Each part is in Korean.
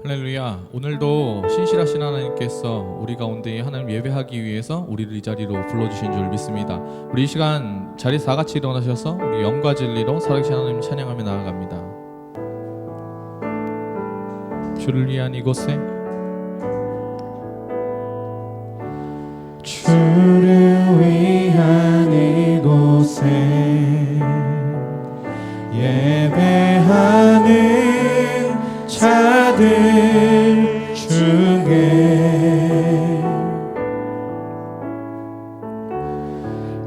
할렐루야. 오늘도 신실하신 하나님께서 우리 가운데 하나님 예배하기 위해서 우리를 이 자리로 불러주신 줄 믿습니다. 우리 이 시간 자리에서 다 같이 일어나셔서 우리 영과 진리로 살아계신 하나님 찬양하며 나아갑니다. 주를 위한 이곳에, 주를 위한 이곳에 예배하는 자들 중에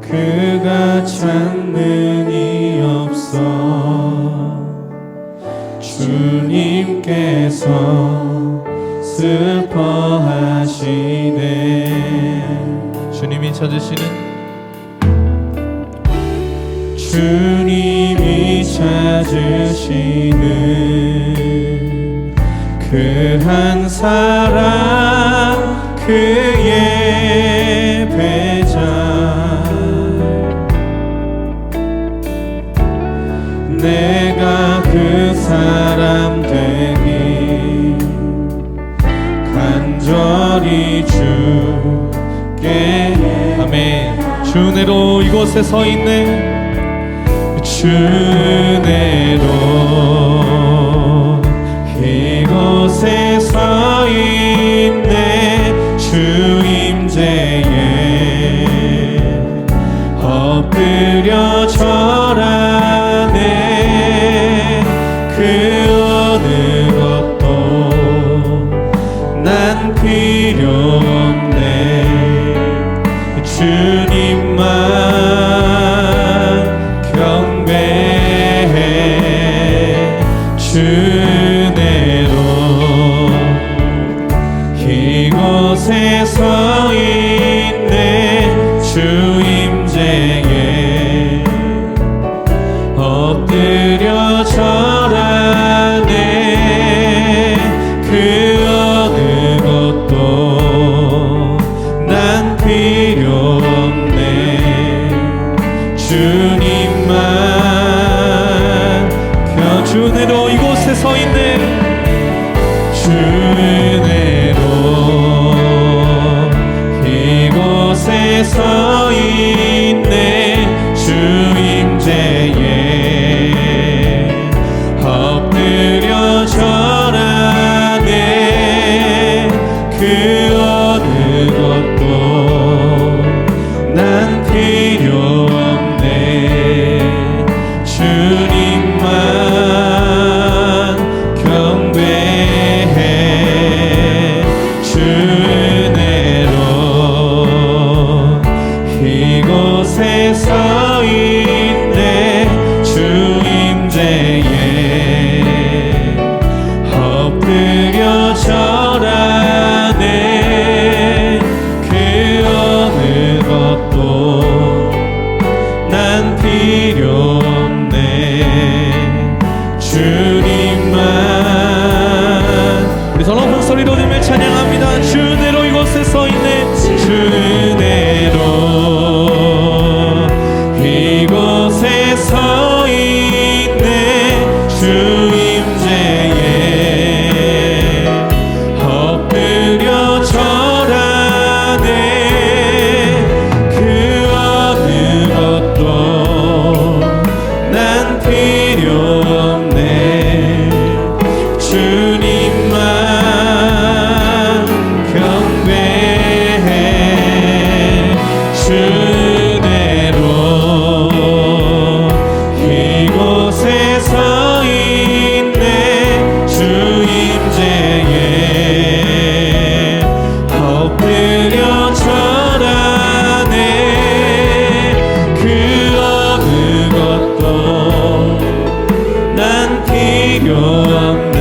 그가 찾는 이 없어 주님께서 슬퍼하시네. 주님이 찾으시는, 주님이 찾으시는 그 한 사람, 그의 배자, 내가 그 사람 되기 간절히 주께. 아멘. 주 은혜로 이곳에 서 있네. 주 은혜로 이곳에 서 있네. 주 임재에 엎드려 절하네. 그 어느 것도 난 필요 없네. 주님만 경배해. 주 은혜로 이곳에 서 있네. 주 임재에 엎드려 절하네. 그 어느 것도 난 필요 없네. 주님만 주 은혜로 이곳에 서 있네. 주 은혜로 이곳에 서 있네. 주 임재에 엎드려 절하네. 그 어느 것도 난 필요 없네. 주님만 경배해. 주 은혜로 이곳에 서 있네. 주 임재에 엎드려 절하네. 그 어느 것도 난 필요 없네. 주님만. 우리 더 높은 소리로 주님을 찬양합니다. 주 은혜로 이곳에 서 있네. 주 은혜로 이곳에 서 있네. 주 임재에 엎드려 절하네. 그 어느 것도 난 필요 없네. 주님만 경배해. 주 은혜로 이곳에 서 있네. 주 임재에 엎드려 절하네. 그 어느 것도 난 필요 없네.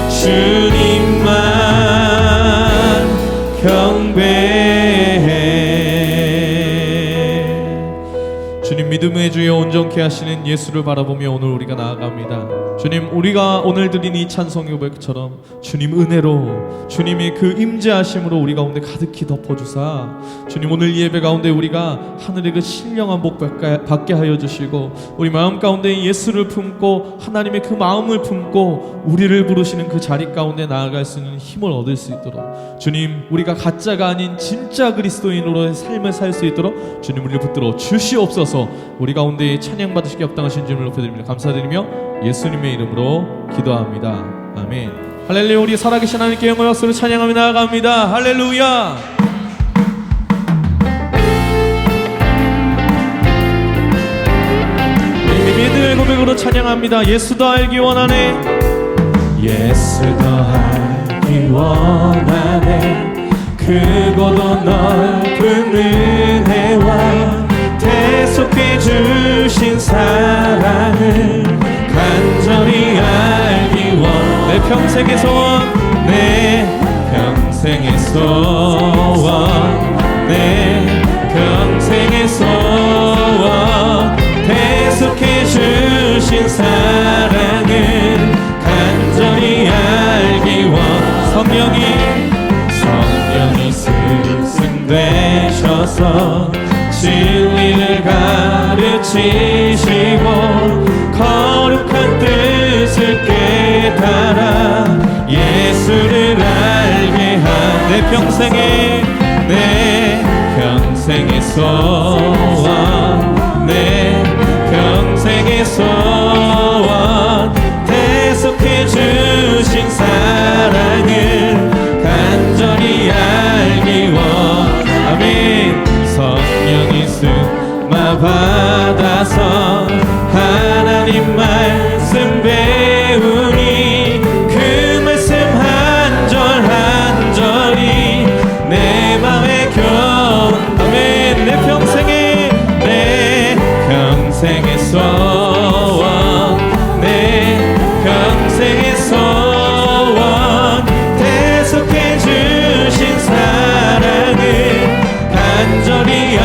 주님만 경배해. 주님 믿음의 주여 온전케 하시는 예수를 바라보며 오늘 우리가 나아갑니다. 주님, 우리가 오늘 드린 이 찬송 고백처럼 주님 은혜로 주님의 그 임재하심으로 우리 가운데 가득히 덮어주사 주님, 오늘 이 예배 가운데 우리가 하늘의 그 신령한 복 받게 하여 주시고 우리 마음 가운데 예수를 품고 하나님의 그 마음을 품고 우리를 부르시는 그 자리 가운데 나아갈 수 있는 힘을 얻을 수 있도록 주님, 우리가 가짜가 아닌 진짜 그리스도인으로의 삶을 살 수 있도록 주님 우리를 붙들어 주시옵소서. 우리 가운데 찬양 받으시기 합당하신 주님을 높여드립니다. 감사드리며 예수님의 이름으로 기도합니다. 아멘. 할렐루야. 우리 살아계신 하나님께 영광 박수로 찬양하며 나아갑니다. 할렐루야. 우리 믿음의 고백으로 찬양합니다. 예수 더 알기 원하네. 예수 더 알기 원하네. 크고도 넓은 은혜와 대속해 주신 사랑을 간절히 알기 원. 내 평생의 소원, 내 평생의 소원, 내 평생의 소원, 대속해 주신 사랑을 간절히 알기 원. 성령이 스승 되셔서 진리를 가르치시고 거룩한 뜻을 깨달아 예수를 알게 한 내 평생의 소원, 내 평생의 소원, 대속해 주신 사랑을 간절히 알기 원. 아멘. 성령이 승마 받아서 하나님 말씀 배우니 그 말씀 한 절 한 절이 내 맘에 겨운. 아멘. 내 평생의 소원, 내 평생의 소원, 대속해 주신 사랑을 간절히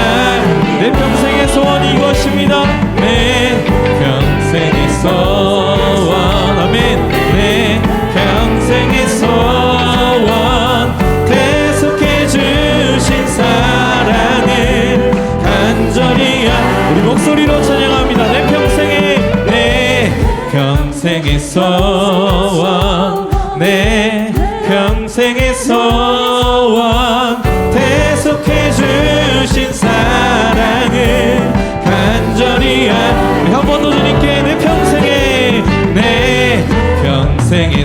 내 평생의 소원이 이것입니다. 내 평생의 소원, 아멘. 내 평생의 소원, 대속해 주신 사랑을 간절히 우리 목소리로 찬양합니다. 내 평생의 소원, 내 평생의 소원, 대속해 주신 사랑을 간절히 우리 한 번 더 주님께 내 평생의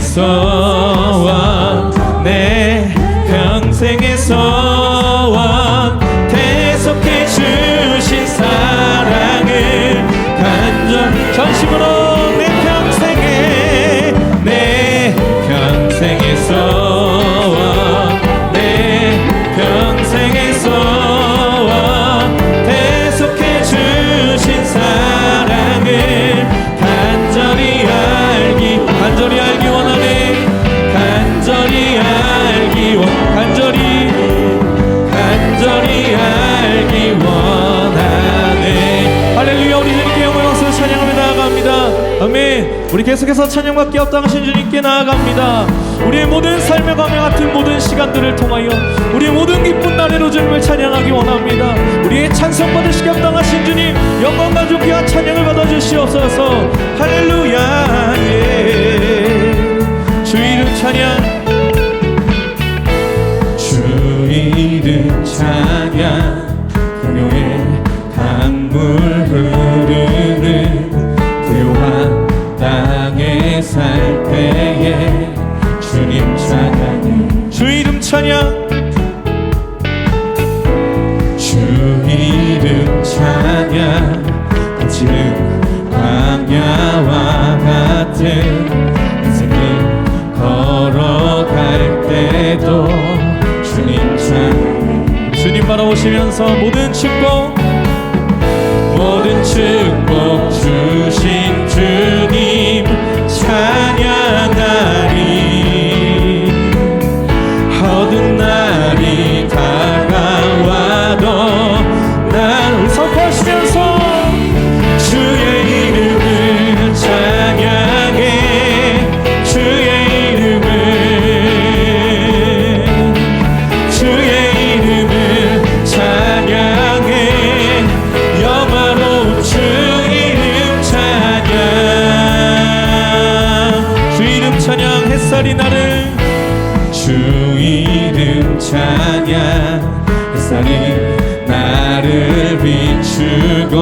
소원, 내 평생의 소원, 대속해 주신 사랑을 간절히 전심으로 내 평생의 소원, 내 평생의 소원, 대속해 주신 사랑을 간절히 알기 원하네. 간절히 알기 알기 원하네. 할렐루야. 우리 주님께 영광 박수로 찬양하며 나아갑니다. 아멘. 우리 계속해서 찬양받기 합당하신 주님께 나아갑니다. 우리의 모든 삶의 광야 같은 모든 시간들을 통하여 우리의 모든 기쁜 날에로 주님을 찬양하기 원합니다. 우리의 찬송 받으시기 합당하신 주님, 영광과 존귀와 찬양을 받아주시옵소서. 할렐루야. 예. 주 이름 찬양, 주 이름 찬양. 금요일 강물 흐르는 부요한 땅에 살 때에 주님 찬양해. 주 이름 찬양, 주 이름 찬양. 거칠은 광야와 같은 인생을 걸어갈 때도 주님 찬양. 주님 바라보시면서 모든 축복 주신 주님 찬양하리. 어두운 날이 다가와도 난 선포하시면서 주의 이름을 찬양해. 찬양. 햇살이 나를 주 이름 찬양. 햇살이 나를 비추고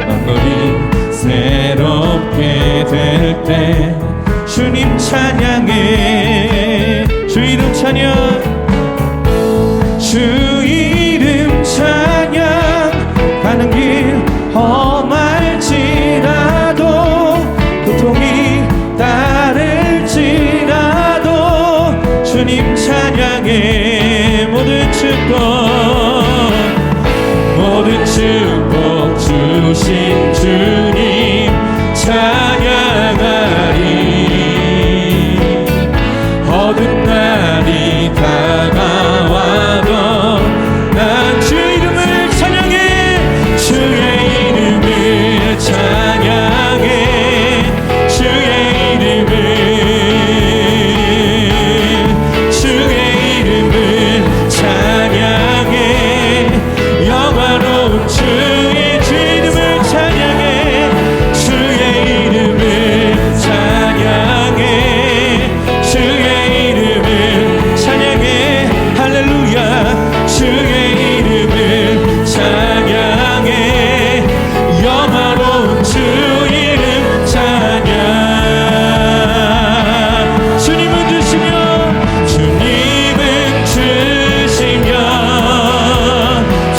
만물이 새롭게 될 때 주님 찬양해. 주 이름 찬양. 주 이름 찬양. 가는 길 험할지라도 고통이 따를지라도 주님 찬양해. 모든 축복 주신 주님 찬양하리. 어두운 날이 다가와도 난 주 이름을 찬양해. 주의 이름을 찬양해. 주의 이름을 찬양해. 영화로운 주의 주 이름을 찬양해. 주의 이름을 찬양해. 주의 이름을 찬양해. 할렐루야. 주의 이름을 찬양해. 영화로운 주 이름 찬양. 주님은 주시며 주님은 주시며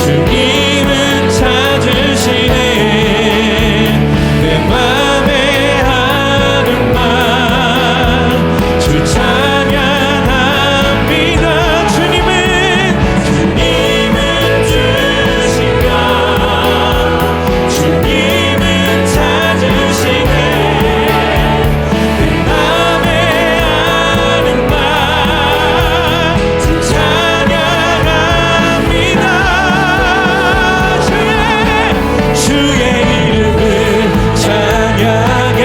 주님은 찾으시네. 내 맘에 하는 말 주 찬양합니다. 주님은 주시며 주님은 찾으시네. 내 맘에 하는 말 주 찬양합니다. 주의 이름을 찬양해.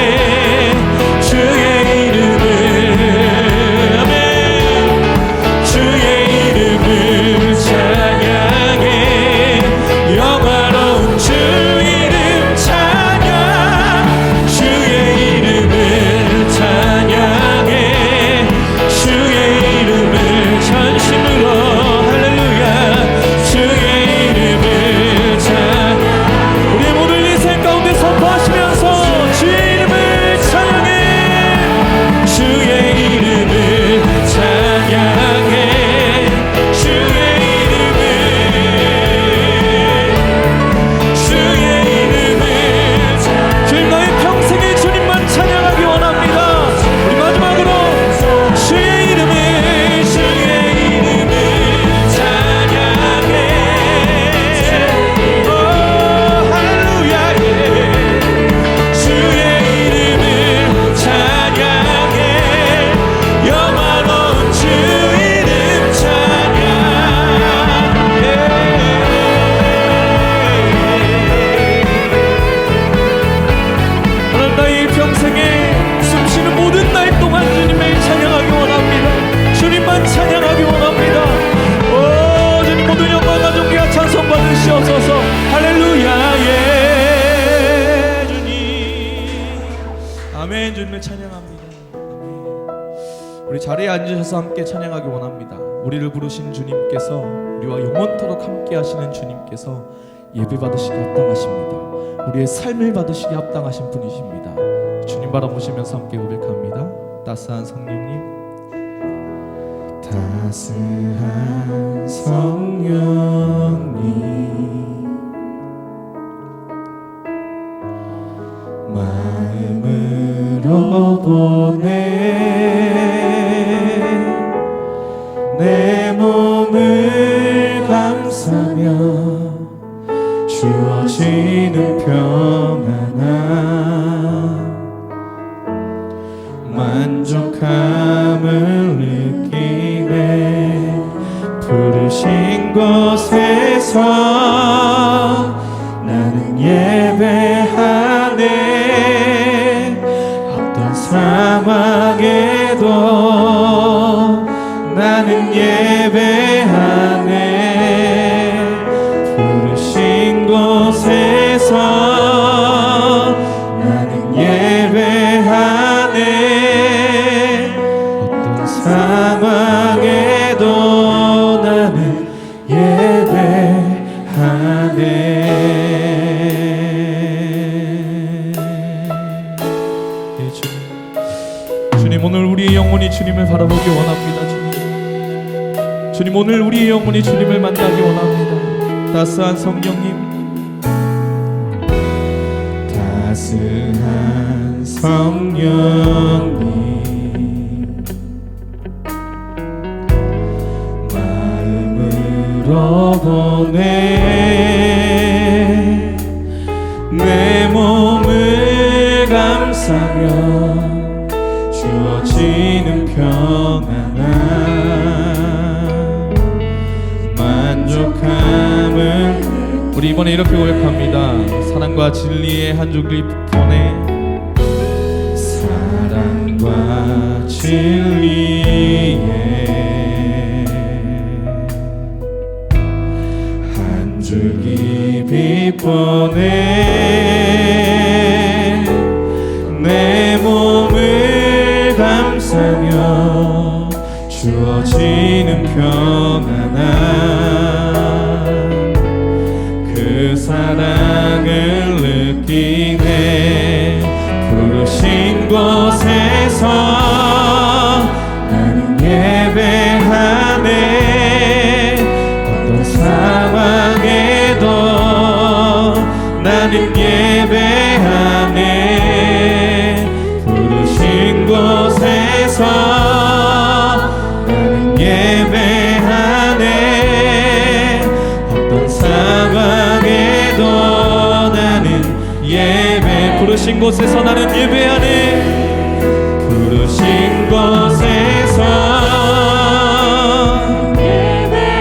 주의 이름을 아멘. 주의 이름을 찬양해. 영화로운 주 이름 찬양. 주의 이름을 찬양해. 주의 이름을 전심으로 할렐루야. 주의 이름을 찬양. 우리 모두 이 생 가운데 선포하시면서 주의 이름을 찬양해. 주의 이름을 찬양해. 주의 이름을 주님 너의 평생에 주님만 찬양하기 원합니다. 우리 마지막으로 주의 이름을 찬양해. 오 할렐루야. 주의 이름을 찬양해. 영화로운 주 이름 찬양. 하나님 나의 평생에 숨쉬는 모든 날 동안 주님을 찬양하기 원합니다. 주님만 찬양하기 원합니다. 오 주님 모든 영광과 존귀와 찬송 받으시옵소서. 할렐루야. 예 주님. 아멘. 주님을 찬양합니다. 아멘. 우리 자리에 앉으셔서 함께 찬양하기 원합니다. 우리를 부르신 주님께서 우리와 영원토록 함께 하시는 주님께서 예배 받으시기 합당하십니다. 우리의 삶을 받으시기 합당하신 분이십니다. 주님 바라보시면서 함께 고백합니다. 따스한 성령님. 따스한 성령님 마음으로 보내 내 몸을 감싸며 주어지는 평안함 만족함을 느끼네. 부르신 곳에서 나는 예배하네. 어떤 상황에도 나는 예배하네. 부르신 곳에서 나는 예배하네. 상황에도 나는 예배하네. 예, 주님 오늘 우리의 영혼이 주님을 바라보기 원합니다. 주님 오늘 우리의 영혼이 주님을 만나기 원합니다. 따스한 성령님, 따스한 성령님, 마음으로 보내 내 몸을 감싸며 주어지는 평안함 만족함은 우리 이번에 이렇게 고백합니다. 사랑과 진리의 한 줄기 보내 사랑과 진리의 한 줄기 빛 보내 내 몸을 감싸며 주어지는 평안함 그 사랑을 느끼네 부르신 곳에서 나는 예배하네 어떤 상황에도 나는 예배하네 부르신 곳에서 나는 예배하네 어떤 상황에도 나는 예배 부르신 곳에서 나는 예배하네 부르신 곳에서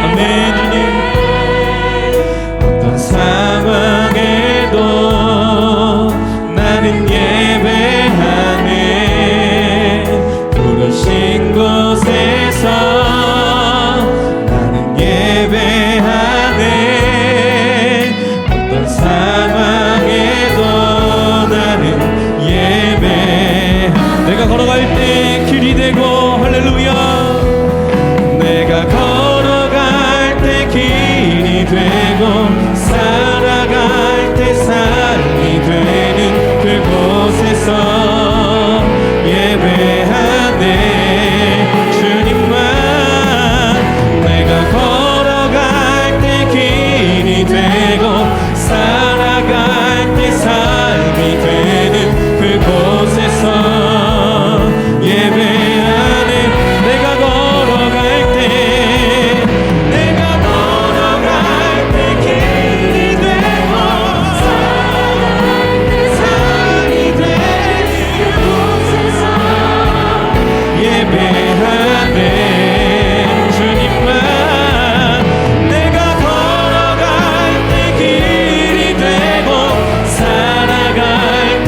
아멘 주님 어떤 상황에도 나는 예배하네 부르신 곳에서 나는 예배하네 어떤 상황에도 나는 예배 내가 걸어갈 때 길이 되고 할렐루야 내가 걸어갈 때 길이 되고 살아갈 때 삶이 되는 그곳에서 예배하네 주님만 내가 걸어갈 때 길이 되고 살아갈 때 삶이 되는 그곳에서 예배하네 내가 걸어갈 때 길이 되고 삶이 되는 그곳에서 예배하네 주님만 내가 걸어갈 때 길이 되고 살아갈 때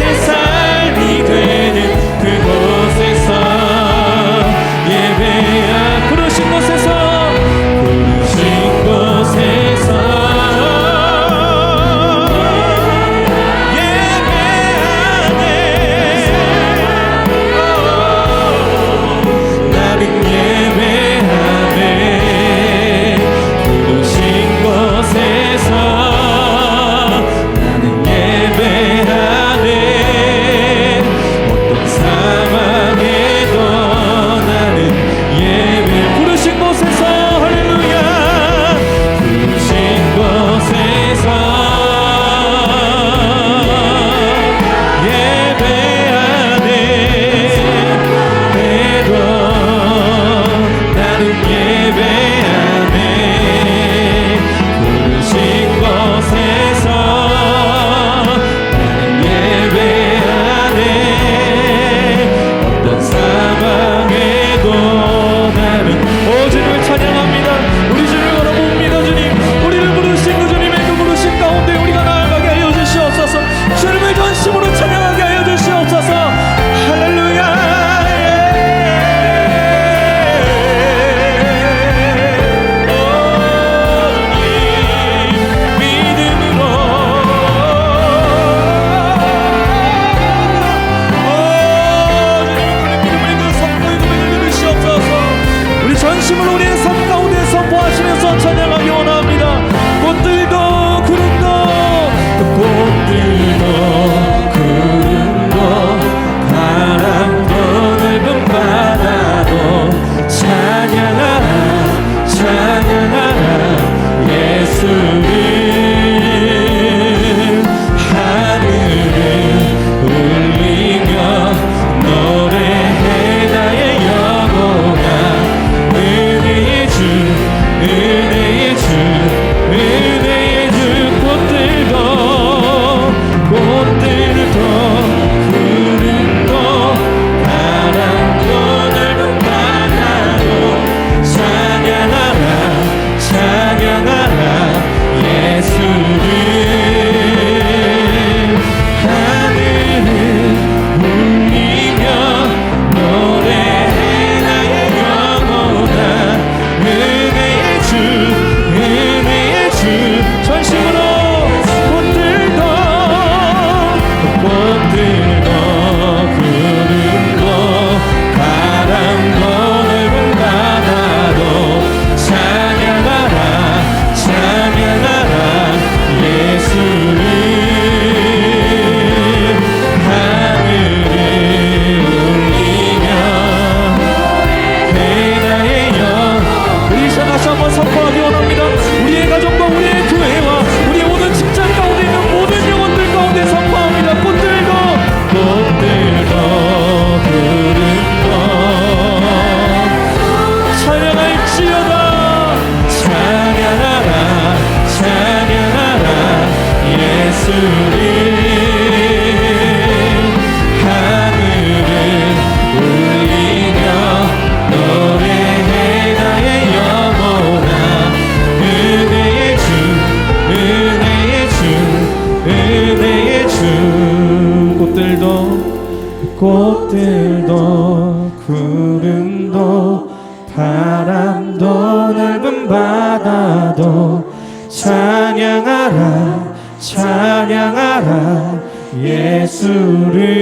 꽃들도 구름도 바람도 넓은 바다도 찬양하라 찬양하라 예수를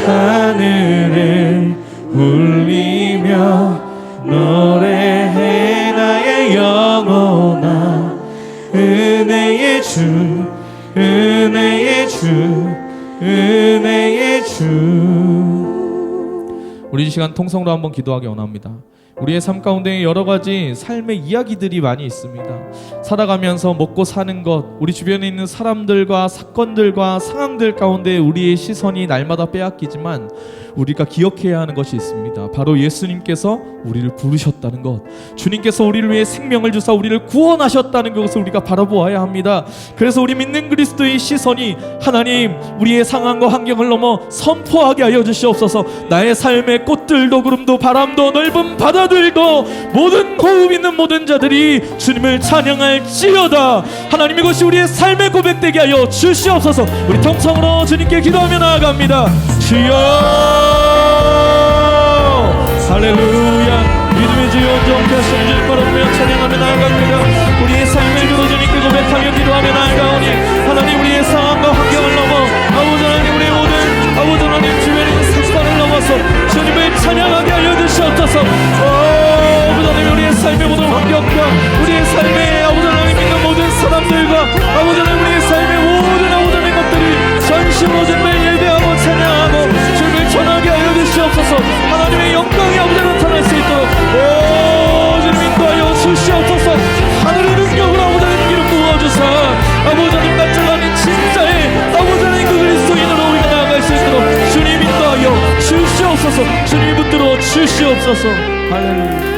하늘을 울리며 노래해 나의 영혼아 은혜의 주 은혜의 주 은혜의 주. 우리 이 시간 통성으로 한번 기도하기 원합니다. 우리의 삶 가운데 여러 가지 삶의 이야기들이 많이 있습니다. 살아가면서 먹고 사는 것, 우리 주변에 있는 사람들과 사건들과 상황들 가운데 우리의 시선이 날마다 빼앗기지만 우리가 기억해야 하는 것이 있습니다. 바로 예수님께서 우리를 부르셨다는 것, 주님께서 우리를 위해 생명을 주사 우리를 구원하셨다는 것을 우리가 바라보아야 합니다. 그래서 우리 믿는 그리스도의 시선이 하나님 우리의 상황과 환경을 넘어 선포하게 하여 주시옵소서. 나의 삶의 꽃들도 구름도 바람도 넓은 바다들도 모든 호흡 있는 모든 자들이 주님을 찬양할지어다. 하나님 이것이 우리의 삶의 고백되게 하여 주시옵소서. 우리 통성으로 주님께 기도하며 나아갑니다. 주여 할렐루야. 믿음의 주여 온전케 주님 바라보며 찬양하며 나아갑니다. 우리의 삶을 주로 주님께 고백하며 기도하며 나아가오니 하나님 우리의 상황과 환경을 넘어 아버지 하나님 우리의 모든 아버지 하나님 주변에 있는 사건을 넘어서 주님을 찬양하게 하여 주시옵소서. 아버지 하나님 우리의 삶의 모든 환경과 우리의 삶의 아버지 하나님 있는 모든 사람들과 아버지 하나님 우리의 삶의 모든 아버지 하나님 것들이 전심으로 주님을 예배하고 찬양하고 주님을 전하게 하여 주시옵소서. 하나님의 영광이 아버지 나타날 수 있도록 주님 인도하여 주시옵소서. 하늘의 능력으로 아버지 하나님 기름 부어주사 아버지 하나님 깜짝하는 진짜의 아버지 하나님 그 그리스도인으로 우리가 나아갈 수 있도록 주님 인도하여 주시옵소서. 주님 붙들어 주시옵소서. 할렐루야.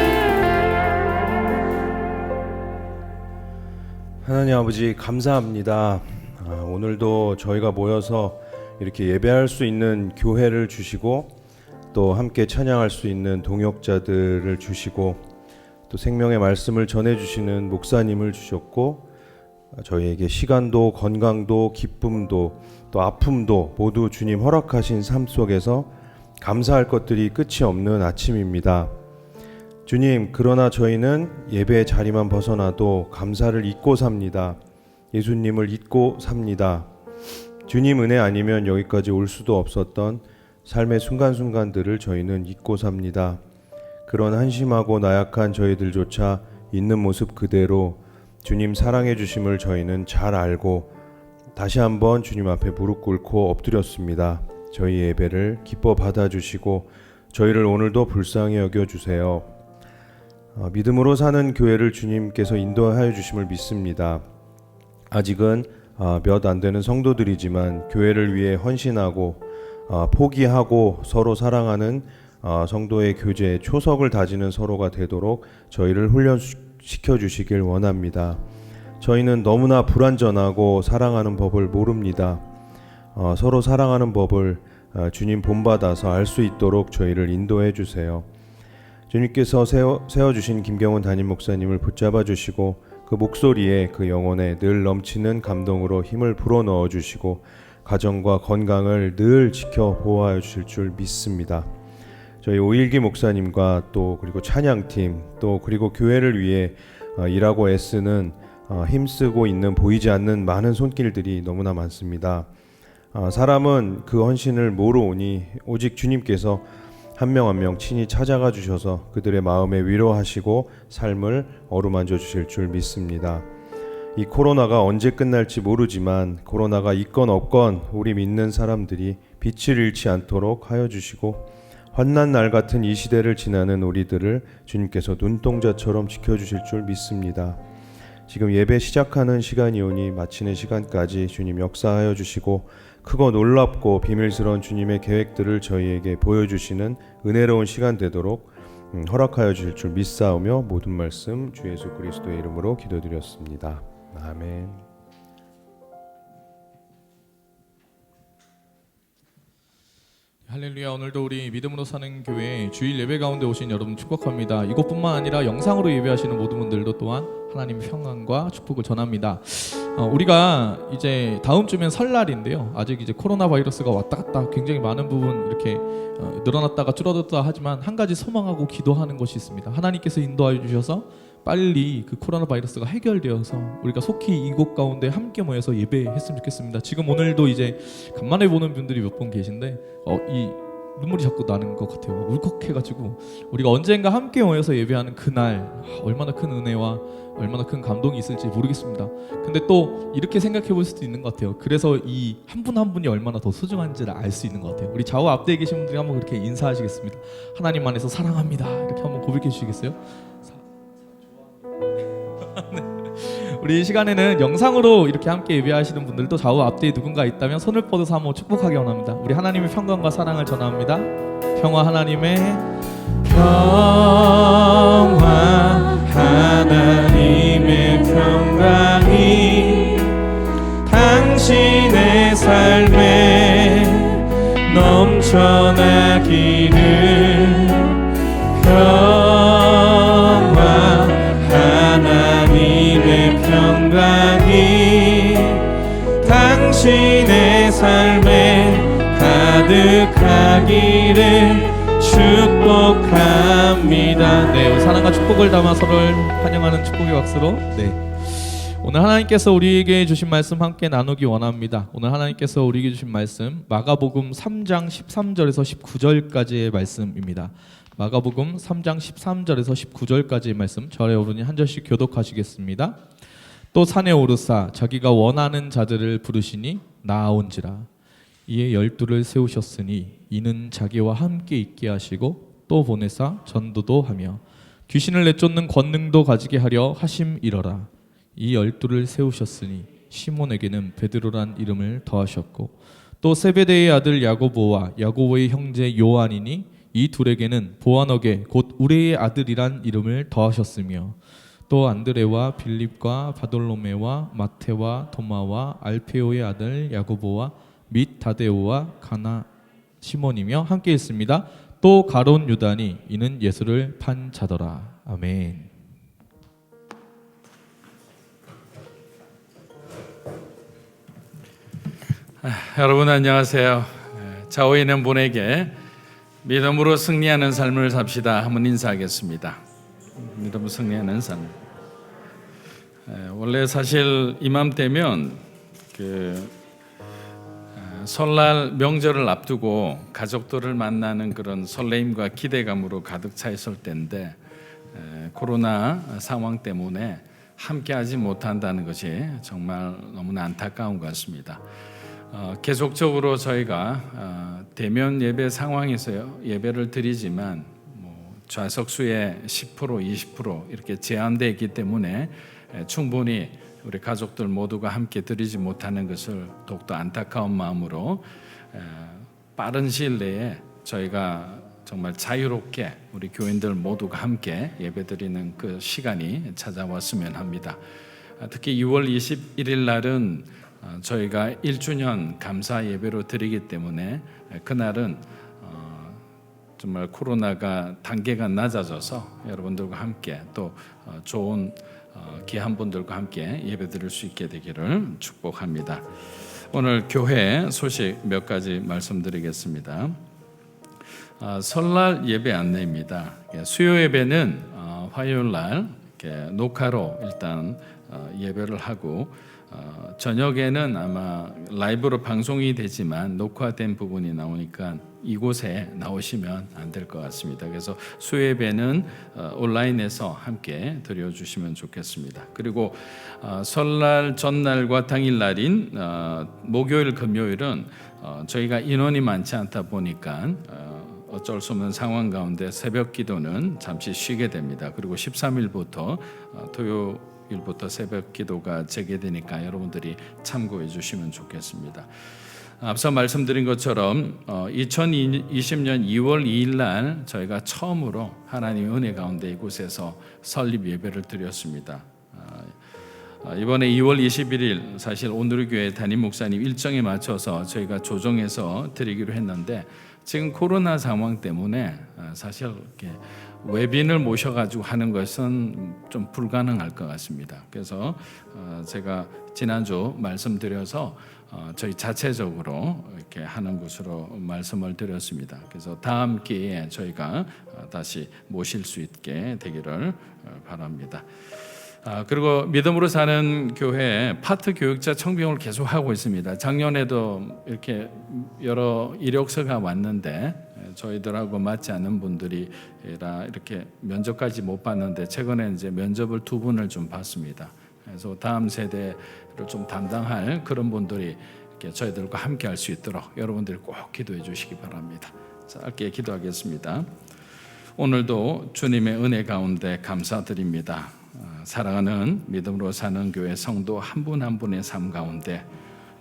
하나님 아버지 감사합니다. 오늘도 저희가 모여서 이렇게 예배할 수 있는 교회를 주시고 또 함께 찬양할 수 있는 동역자들을 주시고 또 생명의 말씀을 전해주시는 목사님을 주셨고 저희에게 시간도 건강도 기쁨도 또 아픔도 모두 주님 허락하신 삶 속에서 감사할 것들이 끝이 없는 아침입니다. 주님, 그러나 저희는 예배의 자리만 벗어나도 감사를 잊고 삽니다. 예수님을 잊고 삽니다. 주님 은혜 아니면 여기까지 올 수도 없었던 삶의 순간순간들을 저희는 잊고 삽니다. 그런 한심하고 나약한 저희들조차 있는 모습 그대로 주님 사랑해 주심을 저희는 잘 알고 다시 한번 주님 앞에 무릎 꿇고 엎드렸습니다. 저희 예배를 기뻐 받아주시고 저희를 오늘도 불쌍히 여겨주세요. 믿음으로 사는 교회를 주님께서 인도하여 주심을 믿습니다. 아직은 몇 안 되는 성도들이지만 교회를 위해 헌신하고 포기하고 서로 사랑하는 성도의 교제에 초석을 다지는 서로가 되도록 저희를 훈련시켜 주시길 원합니다. 저희는 너무나 불완전하고 사랑하는 법을 모릅니다. 서로 사랑하는 법을 주님 본받아서 알 수 있도록 저희를 인도해 주세요. 주님께서 세워주신 김경훈 담임 목사님을 붙잡아 주시고 그 목소리에 그 영혼에 늘 넘치는 감동으로 힘을 불어넣어 주시고 가정과 건강을 늘 지켜 보호하여 주실 줄 믿습니다. 저희 오일기 목사님과 또 그리고 찬양팀 또 그리고 교회를 위해 일하고 애쓰는 힘쓰고 있는 보이지 않는 많은 손길들이 너무나 많습니다. 사람은 그 헌신을 모르오니 오직 주님께서 한 명 한 명 친히 찾아가 주셔서 그들의 마음에 위로하시고 삶을 어루만져 주실 줄 믿습니다. 이 코로나가 언제 끝날지 모르지만 코로나가 있건 없건 우리 믿는 사람들이 빛을 잃지 않도록 하여 주시고 환난 날 같은 이 시대를 지나는 우리들을 주님께서 눈동자처럼 지켜주실 줄 믿습니다. 지금 예배 시작하는 시간이오니 마치는 시간까지 주님 역사하여 주시고 크고 놀랍고 비밀스러운 주님의 계획들을 저희에게 보여주시는 은혜로운 시간 되도록 허락하여 주실 줄 믿사오며 모든 말씀 주 예수 그리스도의 이름으로 기도드렸습니다. 아멘. 할렐루야. 오늘도 우리 믿음으로 사는 교회 주일 예배 가운데 오신 여러분 축복합니다. 이것뿐만 아니라 영상으로 예배하시는 모든 분들도 또한 하나님의 평안과 축복을 전합니다. 우리가 이제 다음 주면 설날인데요. 아직 이제 코로나 바이러스가 왔다 갔다 굉장히 많은 부분 이렇게 늘어났다가 줄어들었다 하지만 한 가지 소망하고 기도하는 것이 있습니다. 하나님께서 인도하여 주셔서 빨리 그 코로나 바이러스가 해결되어서 우리가 속히 이곳 가운데 함께 모여서 예배했으면 좋겠습니다. 지금 오늘도 이제 간만에 보는 분들이 몇 분 계신데 이 눈물이 자꾸 나는 것 같아요. 울컥해가지고 우리가 언젠가 함께 모여서 예배하는 그날 얼마나 큰 은혜와 얼마나 큰 감동이 있을지 모르겠습니다. 근데 또 이렇게 생각해 볼 수도 있는 것 같아요. 그래서 이 한 분 한 분이 얼마나 더 소중한지를 알 수 있는 것 같아요. 우리 좌우 앞뒤에 계신 분들이 한번 그렇게 인사하시겠습니다. 하나님 안에서 사랑합니다 이렇게 한번 고백해 주시겠어요? 우리 이 시간에는 영상으로 이렇게 함께 예배하시는 분들도 좌우 앞뒤에 누군가 있다면 손을 뻗어서 한번 축복하기 원합니다. 우리 하나님의 평강과 사랑을 전합니다. 평화 하나님의 평화 하나님의 평강이 당신의 삶에 넘쳐나기를 평화 하나님의 평강이 당신의 삶에 가득하기를 축복합니다. 네, 우리 사랑과 축복을 담아 서로를 환영하는 축복의 박수로 오늘 하나님께서 우리에게 주신 말씀 함께 나누기 원합니다. 오늘 하나님께서 우리에게 주신 말씀 마가복음 3장 13절에서 19절까지의 말씀입니다. 마가복음 3장 13절에서 19절까지의 말씀 절에 오르니 한 절씩 교독하시겠습니다. 또 산에 오르사 자기가 원하는 자들을 부르시니 나아온지라. 이에 12를 세우셨으니 이는 자기와 함께 있게 하시고 또 보내사 전도도 하며 귀신을 내쫓는 권능도 가지게 하려 하심이러라. 이 12를 세우셨으니 시몬에게는 베드로란 이름을 더하셨고 또 세베대의 아들 야고보와 야고보의 형제 요한이니 이 둘에게는 보아너게 곧 우레의 아들이란 이름을 더하셨으며 또 안드레와 빌립과 바돌로메와 마테와 도마와 알페오의 아들 야고보와 및 다데오와 가나 시몬이며 함께 있습니다. 또 가론 유다니 이는 예수를 판 자더라. 아멘. 여러분 안녕하세요. 좌우에 있는 분에게 믿음으로 승리하는 삶을 삽시다 한번 인사하겠습니다. 믿음으로 승리하는 삶. 원래 사실 이맘때면 설날 명절을 앞두고 가족들을 만나는 그런 설레임과 기대감으로 가득 차 있을 때인데 코로나 상황 때문에 함께하지 못한다는 것이 정말 너무나 안타까운 것 같습니다. 계속적으로 저희가 대면 예배 상황에서 예배를 드리지만 좌석수의 10%, 20% 이렇게 제한되어 있기 때문에 충분히 우리 가족들 모두가 함께 드리지 못하는 것을 더욱더 안타까운 마음으로 빠른 시일 내에 저희가 정말 자유롭게 우리 교인들 모두가 함께 예배드리는 그 시간이 찾아왔으면 합니다. 특히 2월 21일 날은 저희가 1주년 감사 예배로 드리기 때문에 그날은 정말 코로나가 단계가 낮아져서 여러분들과 함께 또 좋은 귀한 분들과 함께 예배드릴 수 있게 되기를 축복합니다. 오늘 교회 소식 몇 가지 말씀드리겠습니다. 설날 예배 안내입니다. 수요 예배는 화요일 날 녹화로 일단 예배를 하고 저녁에는 아마 라이브로 방송이 되지만 녹화된 부분이 나오니까 이곳에 나오시면 안 될 것 같습니다. 그래서 수요예배는 온라인에서 함께 드려주시면 좋겠습니다. 그리고 설날 전날과 당일날인 목요일 금요일은 저희가 인원이 많지 않다 보니까 어쩔 수 없는 상황 가운데 새벽 기도는 잠시 쉬게 됩니다. 그리고 13일부터 토요일부터 새벽 기도가 재개되니까 여러분들이 참고해 주시면 좋겠습니다. 앞서 말씀드린 것처럼 2020년 2월 2일 날 저희가 처음으로 하나님의 은혜 가운데 이곳에서 설립 예배를 드렸습니다. 이번에 2월 21일 사실 온누리교회 담임 목사님 일정에 맞춰서 저희가 조정해서 드리기로 했는데 지금 코로나 상황 때문에 사실 이렇게 외빈을 모셔가지고 하는 것은 좀 불가능할 것 같습니다. 그래서 제가 지난주 말씀드려서 저희 자체적으로 이렇게 하는 것으로 말씀을 드렸습니다. 그래서 다음 기회에 저희가 다시 모실 수 있게 되기를 바랍니다. 그리고 믿음으로 사는 교회 파트 교육자 청빙을 계속 하고 있습니다. 작년에도 이렇게 여러 이력서가 왔는데 저희들하고 맞지 않는 분들이라 이렇게 면접까지 못 봤는데 최근에 이제 면접을 2분을 좀 봤습니다. 그래서 다음 세대를 좀 담당할 그런 분들이 이렇게 저희들과 함께 할 수 있도록 여러분들이 꼭 기도해 주시기 바랍니다. 짧게 기도하겠습니다. 오늘도 주님의 은혜 가운데 감사드립니다. 사랑하는 믿음으로 사는 교회 성도 한 분 한 분의 삶 가운데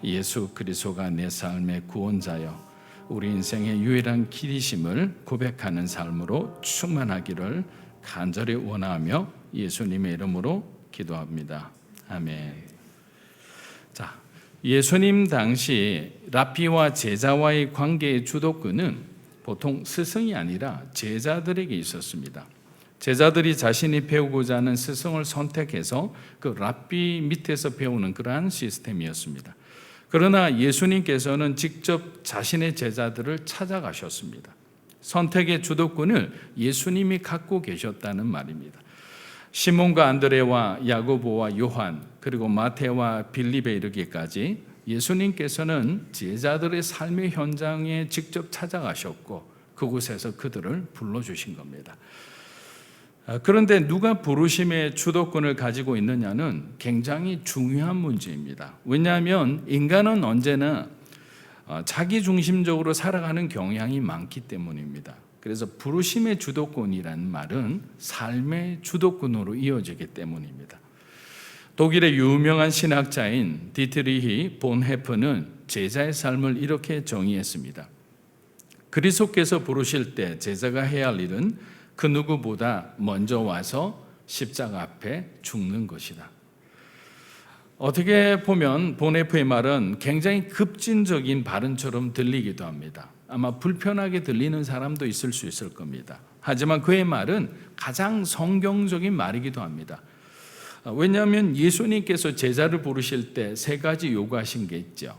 예수 그리스도가 내 삶의 구원자여 우리 인생의 유일한 길이심을 고백하는 삶으로 충만하기를 간절히 원하며 예수님의 이름으로 기도합니다. 아멘. 자, 예수님 당시 랍비와 제자와의 관계의 주도권은 보통 스승이 아니라 제자들에게 있었습니다. 제자들이 자신이 배우고자 하는 스승을 선택해서 그 랍비 밑에서 배우는 그러한 시스템이었습니다. 그러나 예수님께서는 직접 자신의 제자들을 찾아가셨습니다. 선택의 주도권을 예수님이 갖고 계셨다는 말입니다. 시몬과 안드레와 야고보와 요한 그리고 마태와 빌립에 이르기까지 예수님께서는 제자들의 삶의 현장에 직접 찾아가셨고 그곳에서 그들을 불러주신 겁니다. 그런데 누가 부르심의 주도권을 가지고 있느냐는 굉장히 중요한 문제입니다. 왜냐하면 인간은 언제나 자기 중심적으로 살아가는 경향이 많기 때문입니다. 그래서 부르심의 주도권이라는 말은 삶의 주도권으로 이어지기 때문입니다. 독일의 유명한 신학자인 디트리히 본헤프는 제자의 삶을 이렇게 정의했습니다. 그리스도께서 부르실 때 제자가 해야 할 일은 그 누구보다 먼저 와서 십자가 앞에 죽는 것이다. 어떻게 보면 본헤프의 말은 굉장히 급진적인 발언처럼 들리기도 합니다. 아마 불편하게 들리는 사람도 있을 수 있을 겁니다. 하지만 그의 말은 가장 성경적인 말이기도 합니다. 왜냐하면 예수님께서 제자를 부르실 때 3가지 요구하신 게 있죠.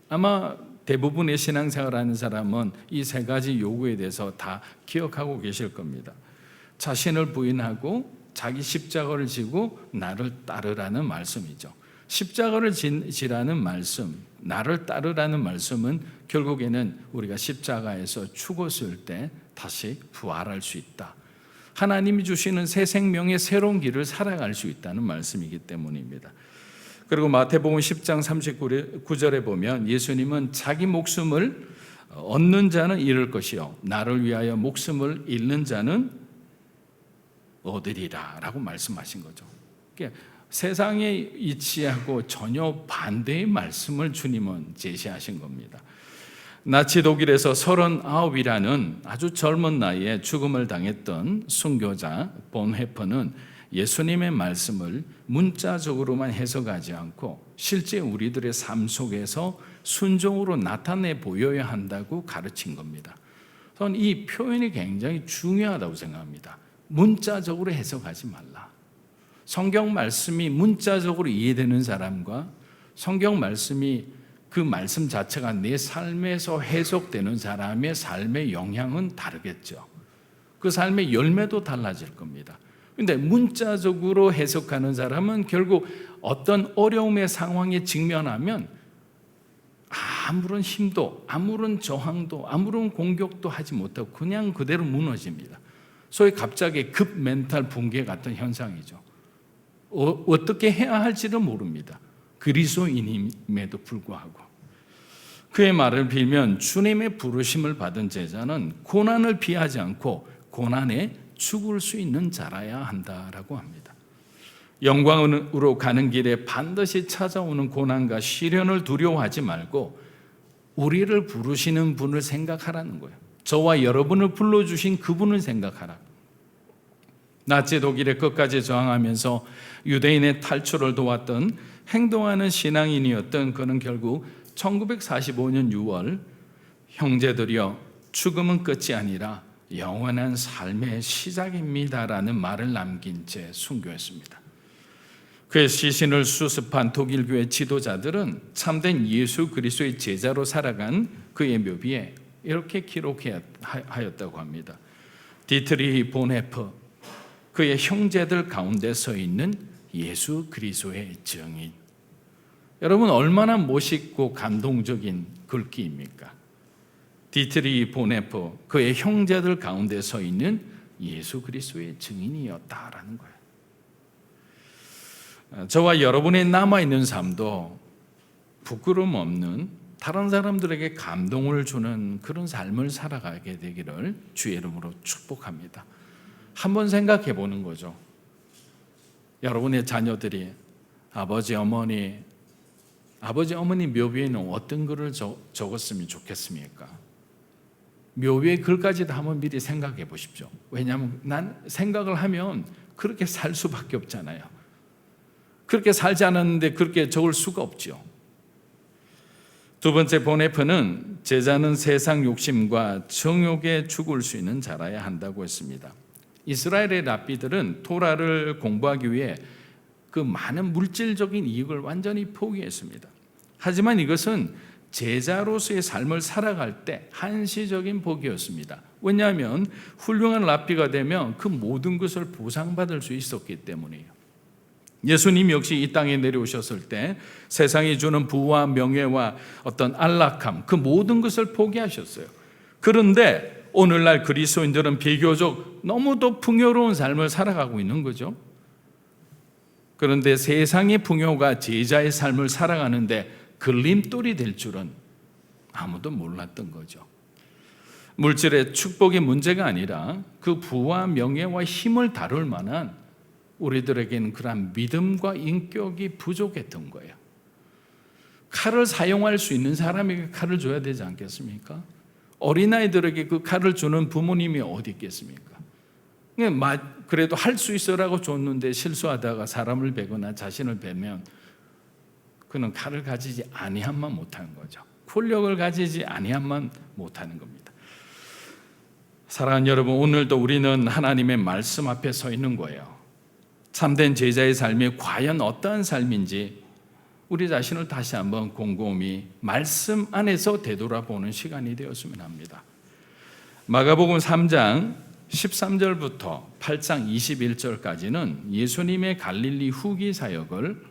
아마 대부분의 신앙생활하는 사람은 이 3가지 요구에 대해서 다 기억하고 계실 겁니다. 자신을 부인하고 자기 십자가를 지고 나를 따르라는 말씀이죠. 십자가를 지라는 말씀, 나를 따르라는 말씀은 결국에는 우리가 십자가에서 죽었을 때 다시 부활할 수 있다. 하나님이 주시는 새 생명의 새로운 길을 살아갈 수 있다는 말씀이기 때문입니다. 그리고 마태복음 10장 39절에 보면 예수님은 자기 목숨을 얻는 자는 잃을 것이요 나를 위하여 목숨을 잃는 자는 얻으리라 라고 말씀하신 거죠. 그러니까 세상에 이치하고 전혀 반대의 말씀을 주님은 제시하신 겁니다. 나치 독일에서 39이라는 아주 젊은 나이에 죽음을 당했던 순교자 본헤퍼는 예수님의 말씀을 문자적으로만 해석하지 않고 실제 우리들의 삶 속에서 순종으로 나타내 보여야 한다고 가르친 겁니다. 저는 이 표현이 굉장히 중요하다고 생각합니다. 문자적으로 해석하지 말라. 성경 말씀이 문자적으로 이해되는 사람과 성경 말씀이 그 말씀 자체가 내 삶에서 해석되는 사람의 삶의 영향은 다르겠죠. 그 삶의 열매도 달라질 겁니다. 그런데 문자적으로 해석하는 사람은 결국 어떤 어려움의 상황에 직면하면 아무런 힘도 아무런 저항도 아무런 공격도 하지 못하고 그냥 그대로 무너집니다. 소위 갑자기 급 멘탈 붕괴 같은 현상이죠. 어떻게 해야 할지를 모릅니다. 그리스도인임에도 불구하고. 그의 말을 빌면 주님의 부르심을 받은 제자는 고난을 피하지 않고 고난에 죽을 수 있는 자라야 한다라고 합니다. 영광으로 가는 길에 반드시 찾아오는 고난과 시련을 두려워하지 말고 우리를 부르시는 분을 생각하라는 거예요. 저와 여러분을 불러주신 그분을 생각하라. 나치 독일의 끝까지 저항하면서 유대인의 탈출을 도왔던 행동하는 신앙인이었던 그는 결국 1945년 6월 형제들이여 죽음은 끝이 아니라 영원한 삶의 시작입니다라는 말을 남긴 채 순교했습니다. 그의 시신을 수습한 독일 교회 지도자들은 참된 예수 그리스도의 제자로 살아간 그의 묘비에 이렇게 기록하였다고 합니다. 디트리히 보네프, 그의 형제들 가운데 서 있는 예수 그리스도의 증인. 여러분, 얼마나 멋있고 감동적인 글귀입니까? 디트리히 보네프, 그의 형제들 가운데 서 있는 예수 그리스도의 증인이었다라는 거예요. 저와 여러분의 남아있는 삶도 부끄러움 없는, 다른 사람들에게 감동을 주는 그런 삶을 살아가게 되기를 주의 이름으로 축복합니다. 한번 생각해 보는 거죠. 여러분의 자녀들이 아버지 어머니 묘비에는 어떤 글을 적었으면 좋겠습니까? 묘비의 글까지도 한번 미리 생각해 보십시오. 왜냐하면 난 생각을 하면 그렇게 살 수밖에 없잖아요. 그렇게 살지 않았는데 그렇게 적을 수가 없죠. 두 번째 보네프는 제자는 세상 욕심과 정욕에 죽을 수 있는 자라야 한다고 했습니다. 이스라엘의 랍비들은 토라를 공부하기 위해 그 많은 물질적인 이익을 완전히 포기했습니다. 하지만 이것은 제자로서의 삶을 살아갈 때 한시적인 복이었습니다. 왜냐하면 훌륭한 랍비가 되면 그 모든 것을 보상받을 수 있었기 때문이에요. 예수님 역시 이 땅에 내려오셨을 때 세상이 주는 부와 명예와 어떤 안락함, 그 모든 것을 포기하셨어요. 그런데 오늘날 그리스도인들은 비교적 너무도 풍요로운 삶을 살아가고 있는 거죠. 그런데 세상의 풍요가 제자의 삶을 살아가는데 걸림돌이 될 줄은 아무도 몰랐던 거죠. 물질의 축복의 문제가 아니라 그 부와 명예와 힘을 다룰 만한 우리들에게는 그러한 믿음과 인격이 부족했던 거예요. 칼을 사용할 수 있는 사람에게 칼을 줘야 되지 않겠습니까? 어린아이들에게 그 칼을 주는 부모님이 어디 있겠습니까? 그래도 할 수 있어라고 줬는데 실수하다가 사람을 베거나 자신을 베면 그는 칼을 가지지 아니함만 못하는 거죠. 권력을 가지지 아니함만 못하는 겁니다. 사랑하는 여러분, 오늘도 우리는 하나님의 말씀 앞에 서 있는 거예요. 참된 제자의 삶이 과연 어떠한 삶인지 우리 자신을 다시 한번 곰곰이 말씀 안에서 되돌아보는 시간이 되었으면 합니다. 마가복음 3장 13절부터 8장 21절까지는 예수님의 갈릴리 후기 사역을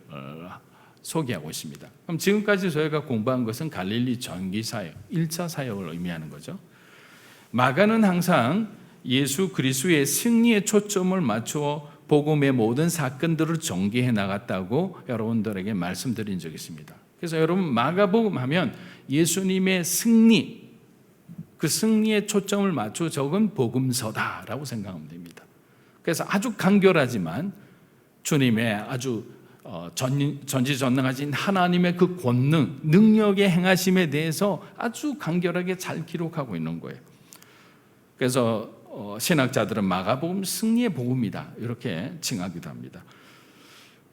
소개하고 있습니다. 그럼 지금까지 저희가 공부한 것은 갈릴리 전기 사역, 1차 사역을 의미하는 거죠. 마가는 항상 예수 그리스도의 승리에 초점을 맞추어 복음의 모든 사건들을 전개해 나갔다고 여러분들에게 말씀드린 적이 있습니다. 그래서 여러분, 마가복음 하면 예수님의 승리, 그 승리에 초점을 맞춰 적은 복음서다라고 생각하면 됩니다. 그래서 아주 간결하지만 주님의 아주 전지전능하신 하나님의 그 권능, 능력의 행하심에 대해서 아주 간결하게 잘 기록하고 있는 거예요. 그래서 신학자들은 마가복음 승리의 복음이다 이렇게 칭하기도 합니다.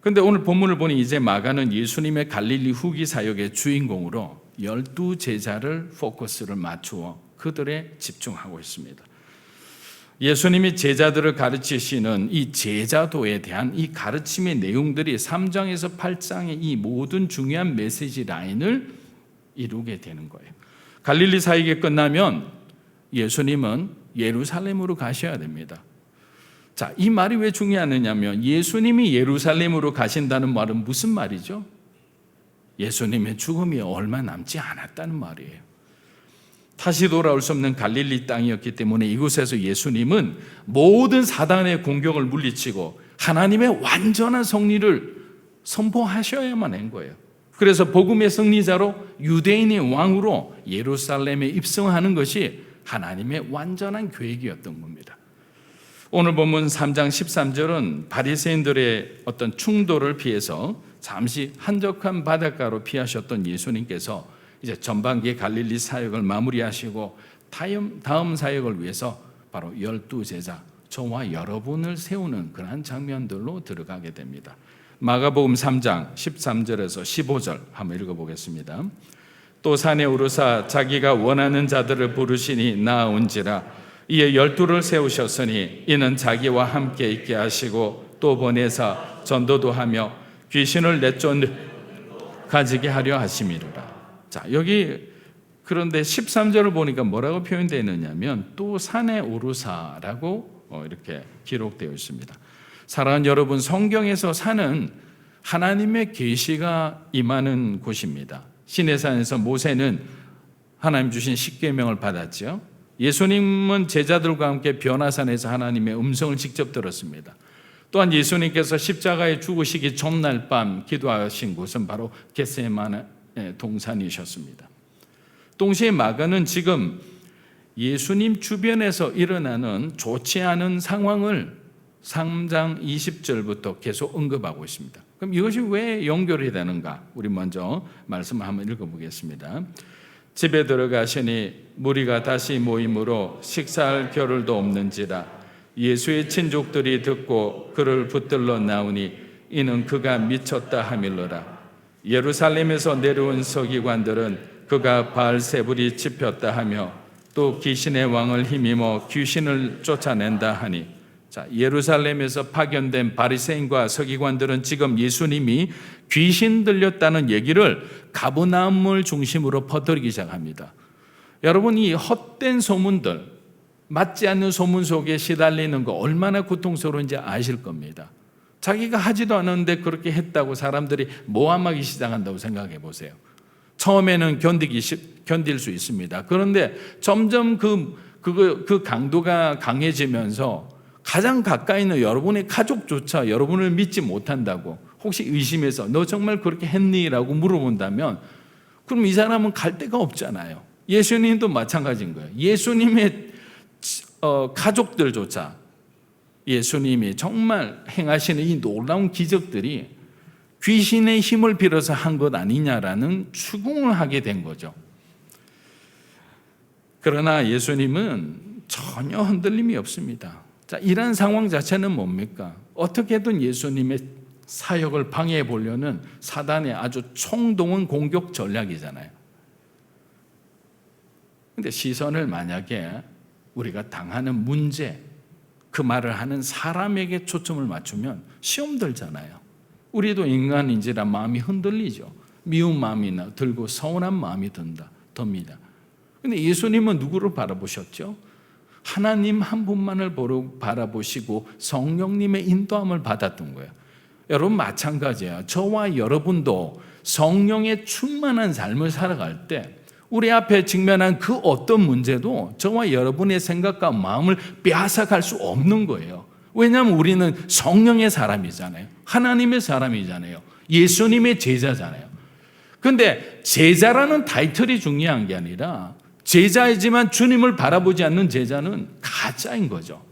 그런데 오늘 본문을 보니 이제 마가는 예수님의 갈릴리 후기 사역의 주인공으로 12제자를 포커스를 맞추어 그들에 집중하고 있습니다. 예수님이 제자들을 가르치시는 이 제자도에 대한 이 가르침의 내용들이 3장에서 8장의 이 모든 중요한 메시지 라인을 이루게 되는 거예요. 갈릴리 사역이 끝나면 예수님은 예루살렘으로 가셔야 됩니다. 자, 이 말이 왜 중요하냐면 예수님이 예루살렘으로 가신다는 말은 무슨 말이죠? 예수님의 죽음이 얼마 남지 않았다는 말이에요. 다시 돌아올 수 없는 갈릴리 땅이었기 때문에 이곳에서 예수님은 모든 사단의 공격을 물리치고 하나님의 완전한 승리를 선포하셔야만 한 거예요. 그래서 복음의 승리자로 유대인의 왕으로 예루살렘에 입성하는 것이 하나님의 완전한 계획이었던 겁니다. 오늘 본문 3장 13절은 바리새인들의 어떤 충돌을 피해서 잠시 한적한 바닷가로 피하셨던 예수님께서 이제 전반기의 갈릴리 사역을 마무리하시고 다음 사역을 위해서 바로 12제자, 저와 여러분을 세우는 그러한 장면들로 들어가게 됩니다. 마가복음 3장 13절에서 15절 한번 읽어보겠습니다. 또 산에 오르사 자기가 원하는 자들을 부르시니 나아온지라. 이에 12를 세우셨으니 이는 자기와 함께 있게 하시고 또 보내사 전도도 하며 귀신을 내쫓는 가지게 하려 하심이로라. 자, 여기 그런데 13절을 보니까 뭐라고 표현되어 있느냐면 또 산에 오르사라고 이렇게 기록되어 있습니다. 사랑하는 여러분, 성경에서 산은 하나님의 계시가 임하는 곳입니다. 시내산에서 모세는 하나님 주신 십계명을 받았죠. 예수님은 제자들과 함께 변화산에서 하나님의 음성을 직접 들었습니다. 또한 예수님께서 십자가에 죽으시기 전날 밤 기도하신 곳은 바로 겟세마네 동산이셨습니다. 동시에 마가는 지금 예수님 주변에서 일어나는 좋지 않은 상황을 3장 20절부터 계속 언급하고 있습니다. 그럼 이것이 왜 연결이 되는가? 우리 먼저 말씀을 한번 읽어보겠습니다. 집에 들어가시니 무리가 다시 모임으로 식사할 겨를도 없는지라. 예수의 친족들이 듣고 그를 붙들러 나오니 이는 그가 미쳤다 하밀러라. 예루살렘에서 내려온 서기관들은 그가 바알세불이 집혔다 하며 또 귀신의 왕을 힘입어 귀신을 쫓아낸다 하니, 자, 예루살렘에서 파견된 바리새인과 서기관들은 지금 예수님이 귀신 들렸다는 얘기를 가버나움을 중심으로 퍼뜨리기 시작합니다. 여러분, 이 헛된 소문들, 맞지 않는 소문 속에 시달리는 거 얼마나 고통스러운지 아실 겁니다. 자기가 하지도 않았는데 그렇게 했다고 사람들이 모함하기 시작한다고 생각해 보세요. 처음에는 견딜 수 있습니다. 그런데 점점 그 강도가 강해지면서 가장 가까이 있는 여러분의 가족조차 여러분을 믿지 못한다고 혹시 의심해서 너 정말 그렇게 했니? 라고 물어본다면 그럼 이 사람은 갈 데가 없잖아요. 예수님도 마찬가지인 거예요. 예수님의 가족들조차 예수님이 정말 행하시는 이 놀라운 기적들이 귀신의 힘을 빌어서 한 것 아니냐라는 추궁을 하게 된 거죠. 그러나 예수님은 전혀 흔들림이 없습니다. 자, 이런 상황 자체는 뭡니까? 어떻게든 예수님의 사역을 방해해 보려는 사단의 아주 총동원 공격 전략이잖아요. 근데 시선을 만약에 우리가 당하는 문제, 그 말을 하는 사람에게 초점을 맞추면 시험 들잖아요. 우리도 인간인지라 마음이 흔들리죠. 미운 마음이 들고 서운한 마음이 듭니다. 근데 예수님은 누구를 바라보셨죠? 하나님 한 분만을 바라보시고 성령님의 인도함을 받았던 거예요. 여러분 마찬가지예요. 저와 여러분도 성령의 충만한 삶을 살아갈 때 우리 앞에 직면한 그 어떤 문제도 저와 여러분의 생각과 마음을 빼앗아갈 수 없는 거예요. 왜냐하면 우리는 성령의 사람이잖아요. 하나님의 사람이잖아요. 예수님의 제자잖아요. 그런데 제자라는 타이틀이 중요한 게 아니라 제자이지만 주님을 바라보지 않는 제자는 가짜인 거죠.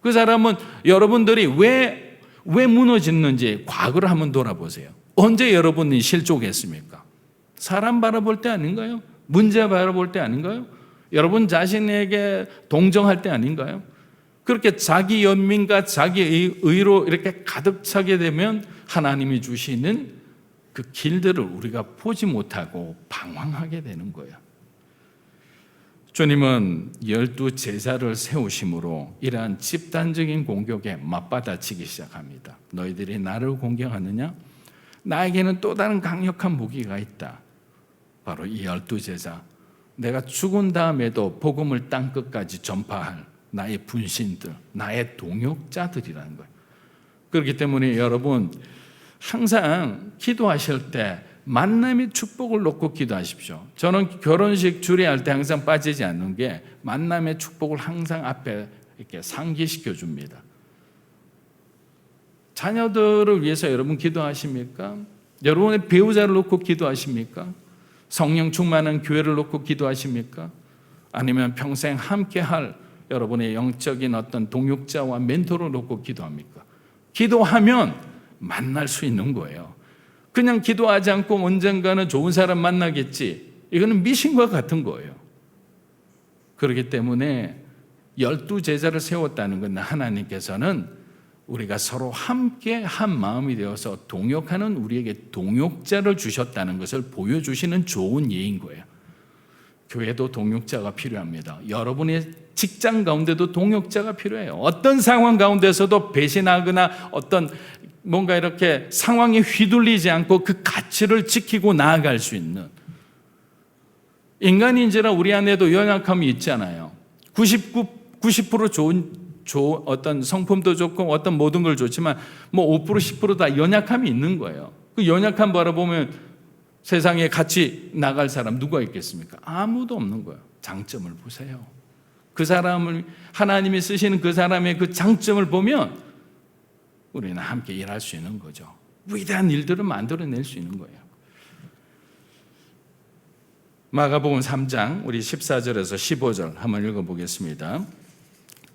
그 사람은 여러분들이 왜 무너졌는지 과거를 한번 돌아보세요. 언제 여러분이 실족했습니까? 사람 바라볼 때 아닌가요? 문제 바라볼 때 아닌가요? 여러분 자신에게 동정할 때 아닌가요? 그렇게 자기 연민과 자기 의로 이렇게 가득 차게 되면 하나님이 주시는 그 길들을 우리가 보지 못하고 방황하게 되는 거예요. 주님은 12 제자를 세우심으로 이러한 집단적인 공격에 맞받아치기 시작합니다. 너희들이 나를 공격하느냐? 나에게는 또 다른 강력한 무기가 있다. 바로 이 12 제자. 내가 죽은 다음에도 복음을 땅끝까지 전파할 나의 분신들, 나의 동역자들이라는 거예요. 그렇기 때문에 여러분 항상 기도하실 때 만남의 축복을 놓고 기도하십시오. 저는 결혼식 주례할 때 항상 빠지지 않는 게 만남의 축복을 항상 앞에 이렇게 상기시켜 줍니다. 자녀들을 위해서 여러분 기도하십니까? 여러분의 배우자를 놓고 기도하십니까? 성령 충만한 교회를 놓고 기도하십니까? 아니면 평생 함께할 여러분의 영적인 어떤 동역자와 멘토를 놓고 기도합니까? 기도하면 만날 수 있는 거예요. 그냥 기도하지 않고 언젠가는 좋은 사람 만나겠지. 이거는 미신과 같은 거예요. 그렇기 때문에 12 제자를 세웠다는 건 하나님께서는 우리가 서로 함께 한 마음이 되어서 동역하는 우리에게 동역자를 주셨다는 것을 보여주시는 좋은 예인 거예요. 교회도 동역자가 필요합니다. 여러분의 직장 가운데도 동역자가 필요해요. 어떤 상황 가운데서도 배신하거나 어떤 뭔가 이렇게 상황에 휘둘리지 않고 그 가치를 지키고 나아갈 수 있는, 인간인지라 우리 안에도 연약함이 있잖아요. 90% 좋은 어떤 성품도 좋고 어떤 모든 걸 좋지만 뭐 5% 10% 다 연약함이 있는 거예요. 그 연약함 바라보면 세상에 같이 나갈 사람 누가 있겠습니까? 아무도 없는 거예요. 장점을 보세요. 그 사람을, 하나님이 쓰시는 그 사람의 그 장점을 보면 우리는 함께 일할 수 있는 거죠. 위대한 일들을 만들어낼 수 있는 거예요. 마가복음 3장 우리 14절에서 15절 한번 읽어보겠습니다.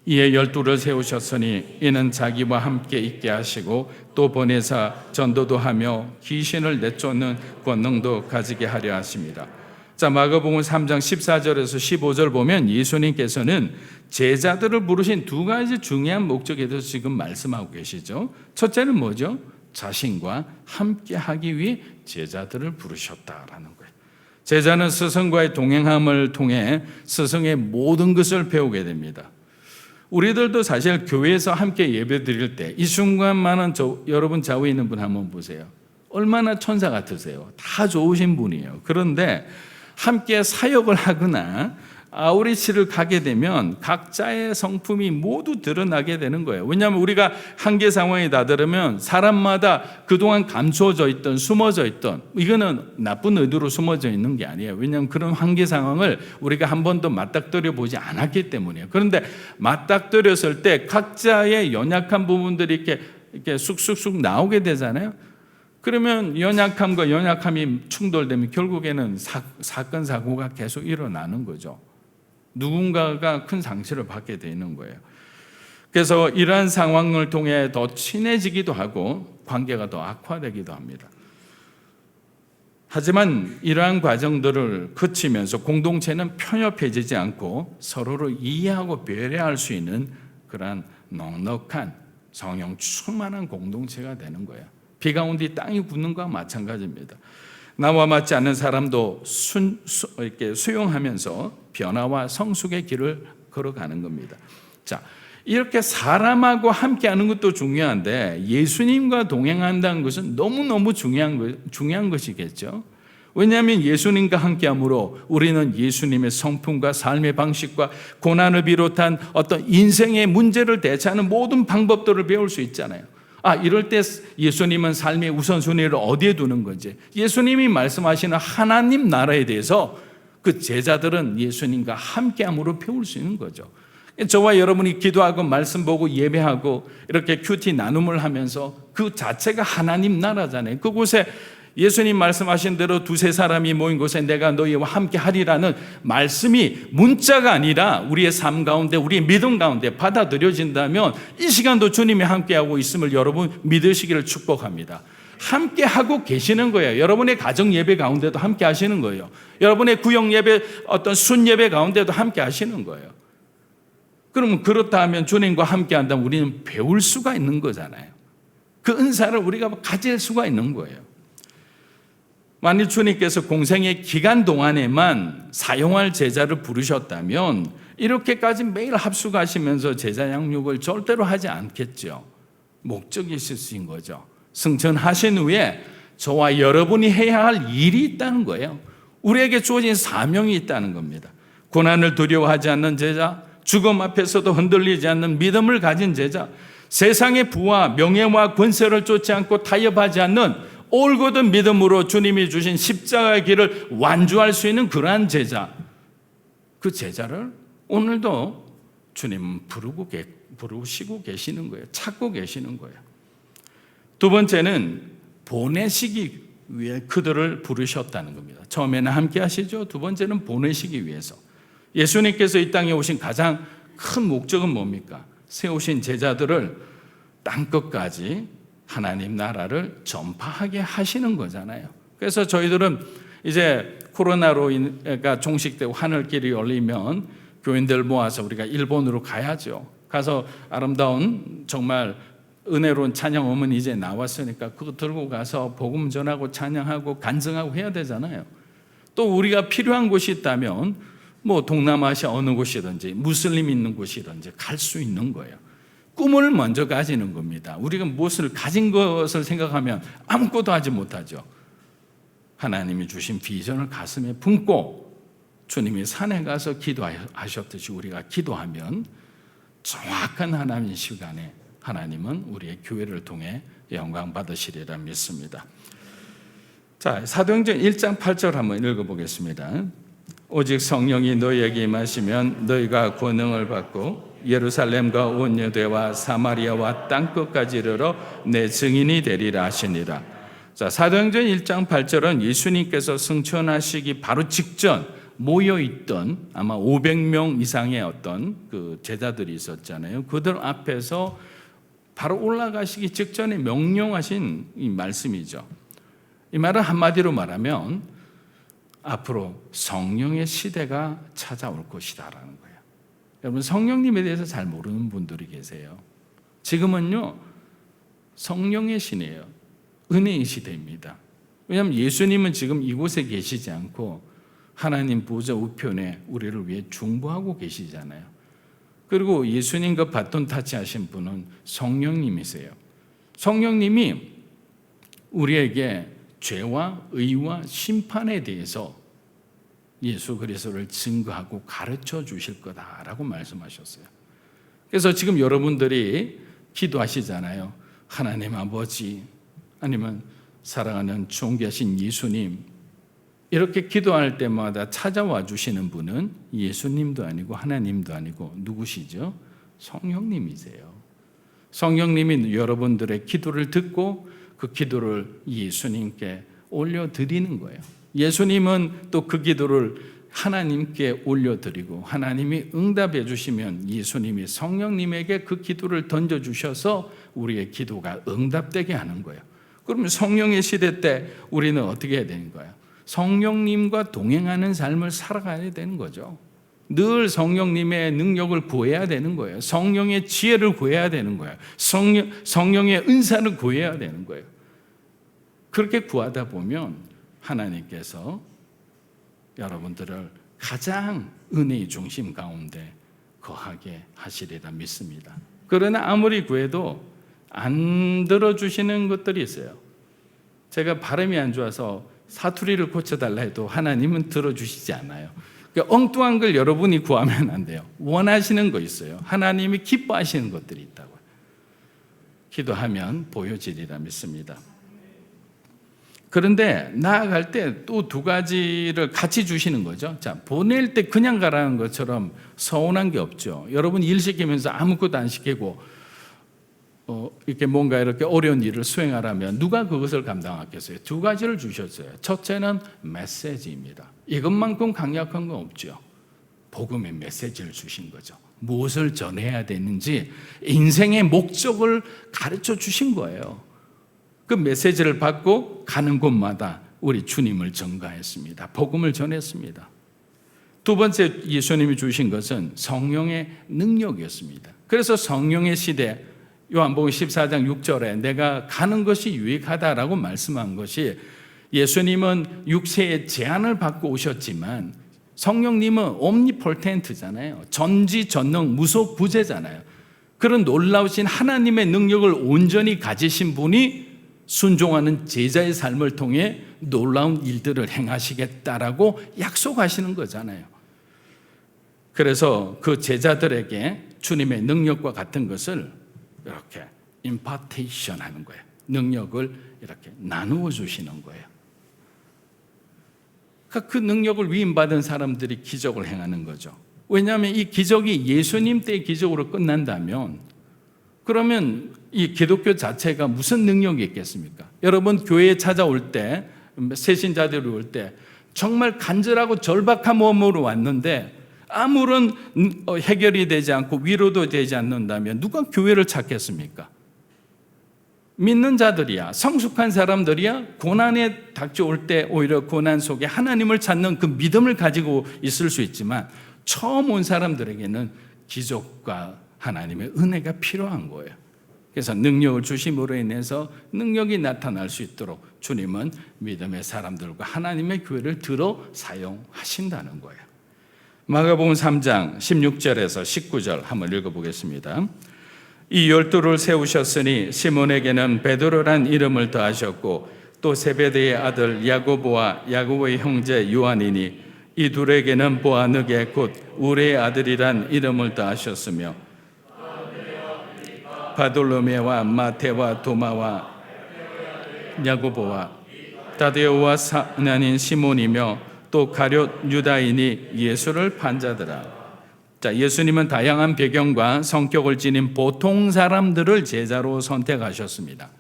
이에 12를 세우셨으니 이는 자기와 함께 있게 하시고 또 보내사 전도도 하며 귀신을 내쫓는 권능도 가지게 하려 하십니다. 자, 마가복음 3장 14절에서 15절 보면 예수님께서는 제자들을 부르신 두 가지 중요한 목적에 대해서 지금 말씀하고 계시죠. 첫째는 뭐죠? 자신과 함께 하기 위해 제자들을 부르셨다라는 거예요. 제자는 스승과의 동행함을 통해 스승의 모든 것을 배우게 됩니다. 우리들도 사실 교회에서 함께 예배 드릴 때 이 순간만은 여러분 좌우에 있는 분 한번 보세요. 얼마나 천사 같으세요. 다 좋으신 분이에요. 그런데 함께 사역을 하거나 아우리치를 가게 되면 각자의 성품이 모두 드러나게 되는 거예요. 왜냐하면 우리가 한계 상황에 다다르면 사람마다 그동안 감추어져 있던, 숨어져 있던, 이거는 나쁜 의도로 숨어져 있는 게 아니에요. 왜냐하면 그런 한계 상황을 우리가 한 번도 맞닥뜨려 보지 않았기 때문이에요. 그런데 맞닥뜨렸을 때 각자의 연약한 부분들이 이렇게 쑥쑥쑥 나오게 되잖아요. 그러면 연약함과 연약함이 충돌되면 결국에는 사건, 사고가 계속 일어나는 거죠. 누군가가 큰 상처를 받게 되는 거예요. 그래서 이러한 상황을 통해 더 친해지기도 하고 관계가 더 악화되기도 합니다. 하지만 이러한 과정들을 거치면서 공동체는 편협해지지 않고 서로를 이해하고 배려할 수 있는 그러한 넉넉한 성령 충만한 공동체가 되는 거예요. 비 가운데 땅이 굳는 것과 마찬가지입니다. 나와 맞지 않는 사람도 이렇게 수용하면서 변화와 성숙의 길을 걸어가는 겁니다. 자, 이렇게 사람하고 함께하는 것도 중요한데 예수님과 동행한다는 것은 너무너무 중요한 것이겠죠. 왜냐하면 예수님과 함께함으로 우리는 예수님의 성품과 삶의 방식과 고난을 비롯한 어떤 인생의 문제를 대처하는 모든 방법들을 배울 수 있잖아요. 이럴 때 예수님은 삶의 우선순위를 어디에 두는 건지, 예수님이 말씀하시는 하나님 나라에 대해서 그 제자들은 예수님과 함께함으로 배울 수 있는 거죠. 저와 여러분이 기도하고 말씀 보고 예배하고 이렇게 큐티 나눔을 하면서 그 자체가 하나님 나라잖아요. 그곳에 예수님 말씀하신 대로 두세 사람이 모인 곳에 내가 너희와 함께 하리라는 말씀이 문자가 아니라 우리의 삶 가운데, 우리의 믿음 가운데 받아들여진다면 이 시간도 주님이 함께하고 있음을 여러분 믿으시기를 축복합니다. 함께하고 계시는 거예요. 여러분의 가정 예배 가운데도 함께 하시는 거예요. 여러분의 구역 예배, 어떤 순 예배 가운데도 함께 하시는 거예요. 그러면 그렇다 하면 주님과 함께 한다면 우리는 배울 수가 있는 거잖아요. 그 은사를 우리가 가질 수가 있는 거예요. 만일 주님께서 공생의 기간 동안에만 사용할 제자를 부르셨다면 이렇게까지 매일 합숙하시면서 제자 양육을 절대로 하지 않겠죠. 목적이 있으신 거죠. 승천하신 후에 저와 여러분이 해야 할 일이 있다는 거예요. 우리에게 주어진 사명이 있다는 겁니다. 고난을 두려워하지 않는 제자, 죽음 앞에서도 흔들리지 않는 믿음을 가진 제자, 세상의 부와 명예와 권세를 쫓지 않고 타협하지 않는 올곧은 믿음으로 주님이 주신 십자가의 길을 완주할 수 있는 그러한 제자, 그 제자를 오늘도 주님은 부르시고 계시는 거예요. 찾고 계시는 거예요. 두 번째는 보내시기 위해 그들을 부르셨다는 겁니다. 처음에는 함께 하시죠. 두 번째는 보내시기 위해서. 예수님께서 이 땅에 오신 가장 큰 목적은 뭡니까? 세우신 제자들을 땅끝까지 하나님 나라를 전파하게 하시는 거잖아요. 그래서 저희들은 이제 코로나가 종식되고 하늘길이 열리면 교인들 모아서 우리가 일본으로 가야죠. 가서 아름다운 정말 은혜로운 찬양음은 이제 나왔으니까 그거 들고 가서 복음 전하고 찬양하고 간증하고 해야 되잖아요. 또 우리가 필요한 곳이 있다면 뭐 동남아시아 어느 곳이든지 무슬림 있는 곳이든지 갈 수 있는 거예요. 꿈을 먼저 가지는 겁니다. 우리가 무엇을 가진 것을 생각하면 아무것도 하지 못하죠. 하나님이 주신 비전을 가슴에 품고 주님이 산에 가서 기도하셨듯이 우리가 기도하면 정확한 하나님 시간에 하나님은 우리의 교회를 통해 영광 받으시리라 믿습니다. 자, 사도행전 1장 8절 한번 읽어보겠습니다. 오직 성령이 너희에게 임하시면 너희가 권능을 받고 예루살렘과 온 유대와 사마리아와 땅끝까지 이르러 내 증인이 되리라 하시니라. 자, 사도행전 1장 8절은 예수님께서 승천하시기 바로 직전 모여있던 아마 500명 이상의 어떤 그 제자들이 있었잖아요. 그들 앞에서 바로 올라가시기 직전에 명령하신 이 말씀이죠. 이 말은 한마디로 말하면 앞으로 성령의 시대가 찾아올 것이다라는 거예요. 여러분, 성령님에 대해서 잘 모르는 분들이 계세요. 지금은요, 성령의 시대예요. 은혜의 시대입니다. 왜냐하면 예수님은 지금 이곳에 계시지 않고 하나님 보좌 우편에 우리를 위해 중보하고 계시잖아요. 그리고 예수님과 바톤 타치하신 분은 성령님이세요. 성령님이 우리에게 죄와 의와 심판에 대해서 예수 그리스도를 증거하고 가르쳐 주실 거다라고 말씀하셨어요. 그래서 지금 여러분들이 기도하시잖아요. 하나님 아버지, 아니면 사랑하는 존귀하신 예수님, 이렇게 기도할 때마다 찾아와 주시는 분은 예수님도 아니고 하나님도 아니고 누구시죠? 성령님이세요. 성령님이 여러분들의 기도를 듣고 그 기도를 예수님께 올려드리는 거예요. 예수님은 또 그 기도를 하나님께 올려드리고 하나님이 응답해 주시면 예수님이 성령님에게 그 기도를 던져주셔서 우리의 기도가 응답되게 하는 거예요. 그러면 성령의 시대 때 우리는 어떻게 해야 되는 거예요? 성령님과 동행하는 삶을 살아가야 되는 거죠. 늘 성령님의 능력을 구해야 되는 거예요. 성령의 지혜를 구해야 되는 거예요. 성령의 은사를 구해야 되는 거예요. 그렇게 구하다 보면 하나님께서 여러분들을 가장 은혜의 중심 가운데 거하게 하시리라 믿습니다. 그러나 아무리 구해도 안 들어주시는 것들이 있어요. 제가 발음이 안 좋아서 사투리를 고쳐달라 해도 하나님은 들어주시지 않아요. 그러니까 엉뚱한 걸 여러분이 구하면 안 돼요. 원하시는 거 있어요. 하나님이 기뻐하시는 것들이 있다고요. 기도하면 보여지리라 믿습니다. 그런데 나아갈 때 또 두 가지를 같이 주시는 거죠. 자, 보낼 때 그냥 가라는 것처럼 서운한 게 없죠. 여러분 일 시키면서 아무것도 안 시키고 이렇게 뭔가 이렇게 어려운 일을 수행하라면 누가 그것을 감당하겠어요? 두 가지를 주셨어요. 첫째는 메시지입니다. 이것만큼 강력한 건 없죠. 복음의 메시지를 주신 거죠. 무엇을 전해야 되는지 인생의 목적을 가르쳐 주신 거예요. 그 메시지를 받고 가는 곳마다 우리 주님을 전가했습니다. 복음을 전했습니다. 두 번째 예수님이 주신 것은 성령의 능력이었습니다. 그래서 성령의 시대, 요한복음 14장 6절에 내가 가는 것이 유익하다라고 말씀한 것이, 예수님은 육체의 제한을 받고 오셨지만 성령님은 옴니폴텐트잖아요. 전지전능 무소부재잖아요. 그런 놀라우신 하나님의 능력을 온전히 가지신 분이 순종하는 제자의 삶을 통해 놀라운 일들을 행하시겠다라고 약속하시는 거잖아요. 그래서 그 제자들에게 주님의 능력과 같은 것을 이렇게 임파테이션 하는 거예요. 능력을 이렇게 나누어 주시는 거예요. 그러니까 그 능력을 위임받은 사람들이 기적을 행하는 거죠. 왜냐하면 이 기적이 예수님 때의 기적으로 끝난다면 그러면 이 기독교 자체가 무슨 능력이 있겠습니까? 여러분 교회에 찾아올 때, 새신자들이 올 때 정말 간절하고 절박한 마음으로 왔는데 아무런 해결이 되지 않고 위로도 되지 않는다면 누가 교회를 찾겠습니까? 믿는 자들이야, 성숙한 사람들이야 고난에 닥쳐올 때 오히려 고난 속에 하나님을 찾는 그 믿음을 가지고 있을 수 있지만 처음 온 사람들에게는 기적과 하나님의 은혜가 필요한 거예요. 그래서 능력을 주심으로 인해서 능력이 나타날 수 있도록 주님은 믿음의 사람들과 하나님의 교회를 들어 사용하신다는 거예요. 마가복음 3장 16절에서 19절 한번 읽어보겠습니다. 이 12를 세우셨으니 시몬에게는 베드로란 이름을 더하셨고 또 세베대의 아들 야고보와 야고보의 형제 요한이니 이 둘에게는 보아느게 곧 우레의 아들이란 이름을 더하셨으며 바돌로메와 마테와 도마와 야고보와 다데오와 사나닌 시몬이며 또 가룟 유다인이 예수를 판자더라. 자, 예수님은 다양한 배경과 성격을 지닌 보통 사람들을 제자로 선택하셨습니다.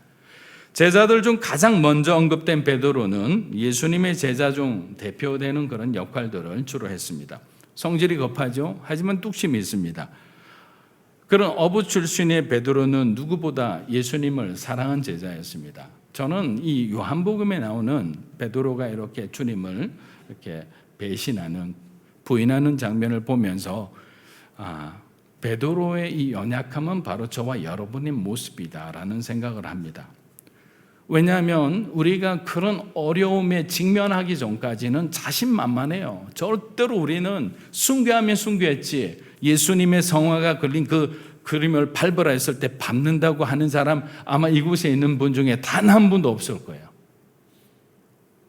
제자들 중 가장 먼저 언급된 베드로는 예수님의 제자 중 대표되는 그런 역할들을 주로 했습니다. 성질이 급하죠. 하지만 뚝심이 있습니다. 그런 어부 출신의 베드로는 누구보다 예수님을 사랑한 제자였습니다. 저는 이 요한복음에 나오는 베드로가 이렇게 주님을 이렇게 배신하는, 부인하는 장면을 보면서 베드로의 이 연약함은 바로 저와 여러분의 모습이다라는 생각을 합니다. 왜냐하면 우리가 그런 어려움에 직면하기 전까지는 자신만만해요. 절대로 우리는 순교하면 순교했지, 예수님의 성화가 걸린 그 그림을 밟으라 했을 때 밟는다고 하는 사람 아마 이곳에 있는 분 중에 단 한 분도 없을 거예요.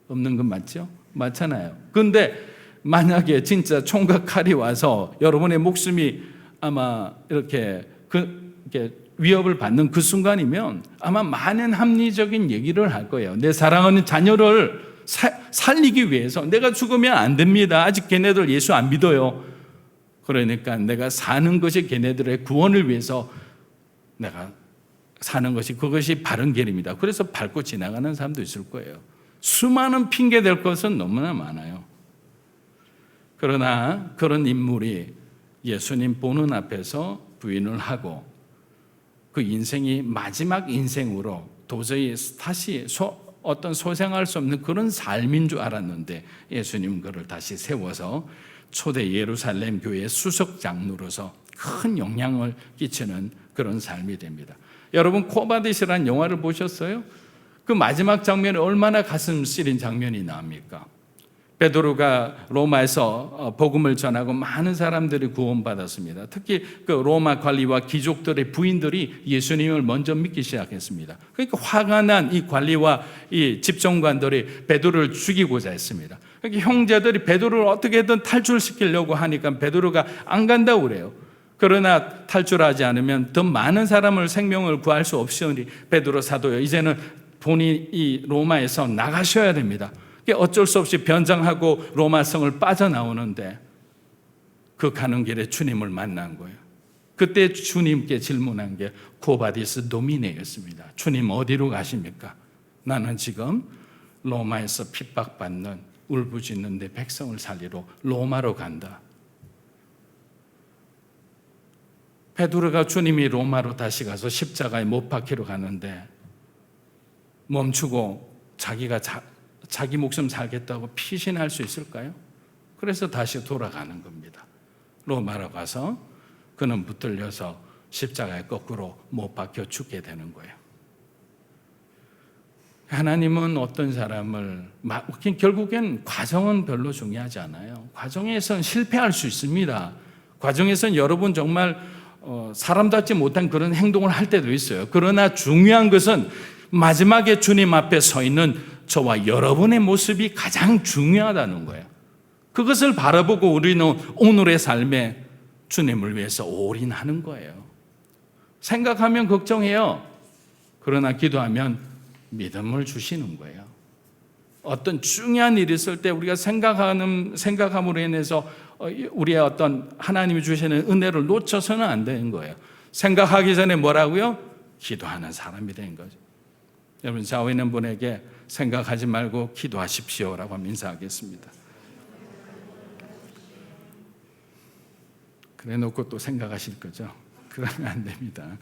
없는 건 맞죠? 맞잖아요. 그런데 만약에 진짜 총과 칼이 와서 여러분의 목숨이 아마 이렇게 위협을 받는 그 순간이면 아마 많은 합리적인 얘기를 할 거예요. 내 사랑하는 자녀를 살리기 위해서 내가 죽으면 안 됩니다. 아직 걔네들 예수 안 믿어요. 그러니까 내가 사는 것이 걔네들의 구원을 위해서 내가 사는 것이, 그것이 바른 길입니다. 그래서 밟고 지나가는 사람도 있을 거예요. 수많은 핑계 댈 것은 너무나 많아요. 그러나 그런 인물이 예수님 보는 앞에서 부인을 하고 그 인생이 마지막 인생으로 도저히 다시 어떤 소생할 수 없는 그런 삶인 줄 알았는데 예수님 그를 다시 세워서 초대 예루살렘 교회의 수석 장로로서 큰 영향을 끼치는 그런 삶이 됩니다. 여러분, 코바디스라는 영화를 보셨어요? 그 마지막 장면에 얼마나 가슴 쓰린 장면이 나옵니까? 베드로가 로마에서 복음을 전하고 많은 사람들이 구원받았습니다. 특히 그 로마 관리와 귀족들의 부인들이 예수님을 먼저 믿기 시작했습니다. 그러니까 화가 난 이 관리와 이 집정관들이 베드로를 죽이고자 했습니다. 그러니까 형제들이 베드로를 어떻게든 탈출시키려고 하니까 베드로가 안 간다고 그래요. 그러나 탈출하지 않으면 더 많은 사람을 생명을 구할 수 없으니 베드로 사도요, 이제는 본인이 이 로마에서 나가셔야 됩니다. 어쩔 수 없이 변장하고 로마 성을 빠져나오는데 그 가는 길에 주님을 만난 거예요. 그때 주님께 질문한 게 코바디스 도미네였습니다. 주님 어디로 가십니까? 나는 지금 로마에서 핍박받는 울부짖는 내 백성을 살리러 로마로 간다. 베드로가 주님이 로마로 다시 가서 십자가에 못 박히러 가는데 멈추고 자기 목숨 살겠다고 피신할 수 있을까요? 그래서 다시 돌아가는 겁니다. 로마로 가서 그는 붙들려서 십자가에 거꾸로 못 박혀 죽게 되는 거예요. 하나님은 어떤 사람을, 결국엔 과정은 별로 중요하지 않아요. 과정에선 실패할 수 있습니다. 과정에선 여러분 정말 사람답지 못한 그런 행동을 할 때도 있어요. 그러나 중요한 것은 마지막에 주님 앞에 서 있는 저와 여러분의 모습이 가장 중요하다는 거예요. 그것을 바라보고 우리는 오늘의 삶에 주님을 위해서 올인하는 거예요. 생각하면 걱정해요. 그러나 기도하면 믿음을 주시는 거예요. 어떤 중요한 일이 있을 때 우리가 생각함으로 인해서 우리의 어떤 하나님이 주시는 은혜를 놓쳐서는 안 되는 거예요. 생각하기 전에 뭐라고요? 기도하는 사람이 된 거죠. 여러분, 좌우에 있는 분에게 생각하지 말고 기도하십시오라고 하면 인사하겠습니다. 그래 놓고 또 생각하실 거죠? 그러면 안 됩니다.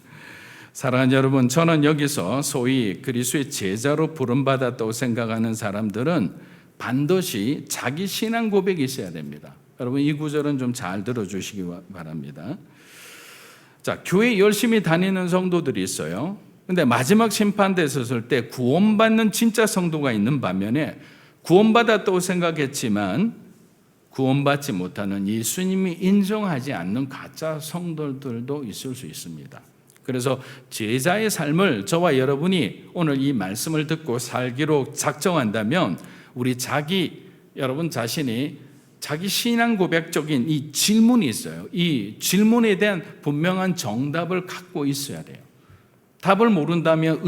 사랑하는 여러분, 저는 여기서 소위 그리스도의 제자로 부름받았다고 생각하는 사람들은 반드시 자기 신앙 고백이 있어야 됩니다. 여러분, 이 구절은 좀 잘 들어주시기 바랍니다. 자, 교회 열심히 다니는 성도들이 있어요. 근데 마지막 심판대에 섰을 때 구원받는 진짜 성도가 있는 반면에 구원받았다고 생각했지만 구원받지 못하는 예수님이 인정하지 않는 가짜 성도들도 있을 수 있습니다. 그래서 제자의 삶을 저와 여러분이 오늘 이 말씀을 듣고 살기로 작정한다면 우리 여러분 자신이 자기 신앙 고백적인 이 질문이 있어요. 이 질문에 대한 분명한 정답을 갖고 있어야 돼요. 답을 모른다면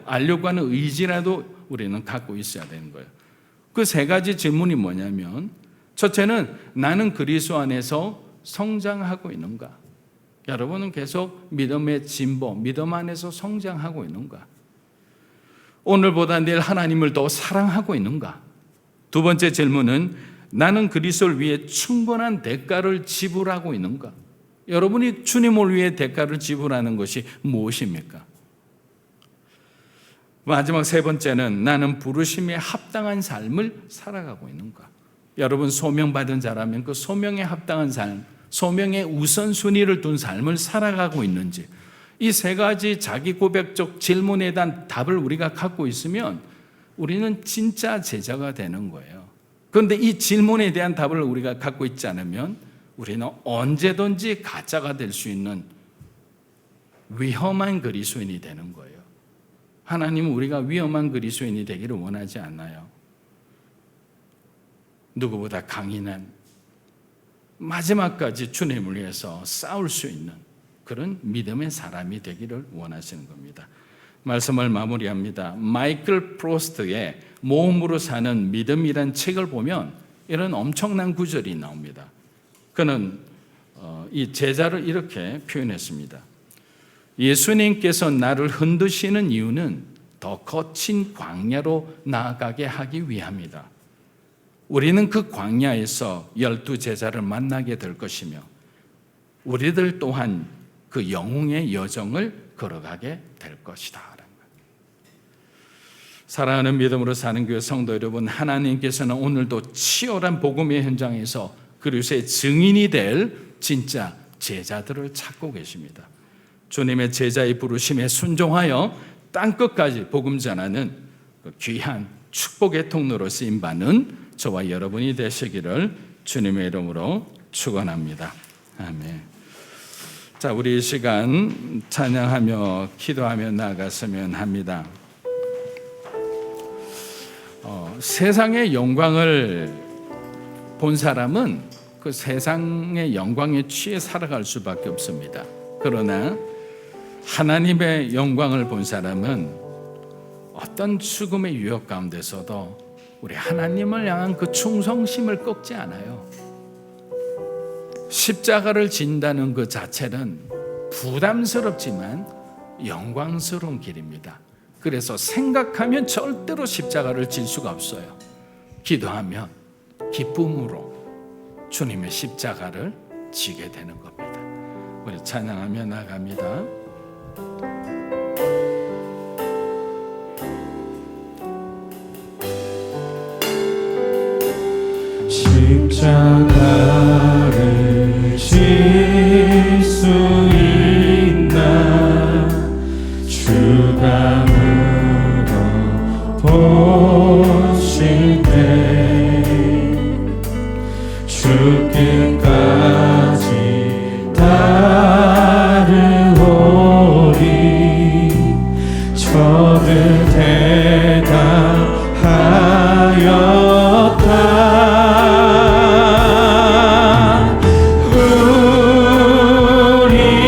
알려고 하는 의지라도 우리는 갖고 있어야 되는 거예요. 그 세 가지 질문이 뭐냐면, 첫째는 나는 그리스도 안에서 성장하고 있는가? 여러분은 계속 믿음의 진보, 믿음 안에서 성장하고 있는가? 오늘보다 내일 하나님을 더 사랑하고 있는가? 두 번째 질문은 나는 그리스도를 위해 충분한 대가를 지불하고 있는가? 여러분이 주님을 위해 대가를 지불하는 것이 무엇입니까? 마지막 세 번째는 나는 부르심에 합당한 삶을 살아가고 있는가? 여러분 소명받은 자라면 그 소명에 합당한 삶, 소명의 우선순위를 둔 삶을 살아가고 있는지, 이 세 가지 자기 고백적 질문에 대한 답을 우리가 갖고 있으면 우리는 진짜 제자가 되는 거예요. 그런데 이 질문에 대한 답을 우리가 갖고 있지 않으면 우리는 언제든지 가짜가 될 수 있는 위험한 그리스도인이 되는 거예요. 하나님은 우리가 위험한 그리스도인이 되기를 원하지 않나요? 누구보다 강인한, 마지막까지 주님을 위해서 싸울 수 있는 그런 믿음의 사람이 되기를 원하시는 겁니다. 말씀을 마무리합니다. 마이클 프로스트의 모험으로 사는 믿음이란 책을 보면 이런 엄청난 구절이 나옵니다. 그는 이 제자를 이렇게 표현했습니다. 예수님께서 나를 흔드시는 이유는 더 거친 광야로 나아가게 하기 위함이다. 우리는 그 광야에서 12 제자를 만나게 될 것이며 우리들 또한 그 영웅의 여정을 걸어가게 될 것이다. 사랑하는 믿음으로 사는 교회 성도 여러분, 하나님께서는 오늘도 치열한 복음의 현장에서 그리스도의 증인이 될 진짜 제자들을 찾고 계십니다. 주님의 제자의 부르심에 순종하여 땅끝까지 복음 전하는 그 귀한 축복의 통로로 쓰임받는 저와 여러분이 되시기를 주님의 이름으로 축원합니다. 아멘. 자, 우리 이 시간 찬양하며 기도하며 나아갔으면 합니다. 세상의 영광을 본 사람은 그 세상의 영광에 취해 살아갈 수밖에 없습니다. 그러나 하나님의 영광을 본 사람은 어떤 죽음의 유혹 가운데서도 우리 하나님을 향한 그 충성심을 꺾지 않아요. 십자가를 진다는 그 자체는 부담스럽지만 영광스러운 길입니다. 그래서 생각하면 절대로 십자가를 질 수가 없어요. 기도하면 기쁨으로 주님의 십자가를 지게 되는 겁니다. 우리 찬양하며 나갑니다. 십자가를 질 수 있나 주가 보실 때 죽기까지 따르오리 저를 대답하였다 우리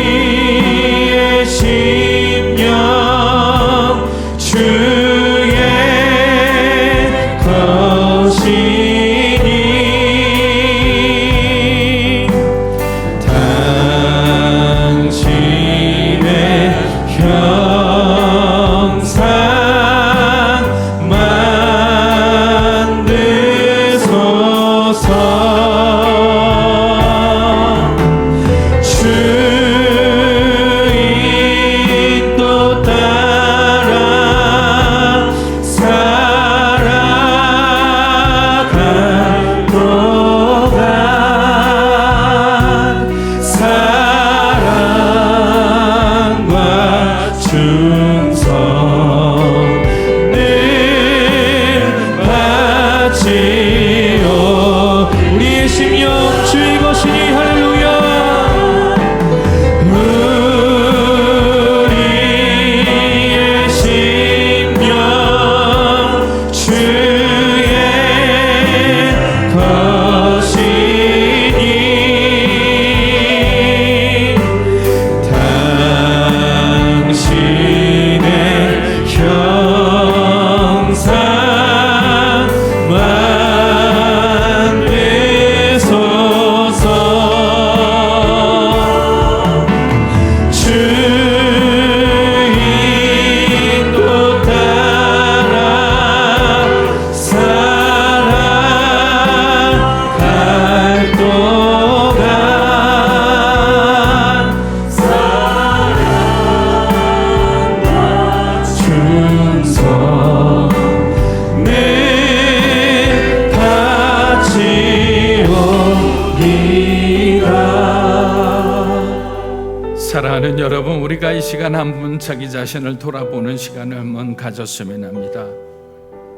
여러분, 우리가 이 시간 한 분 자기 자신을 돌아보는 시간을 한번 가졌으면 합니다.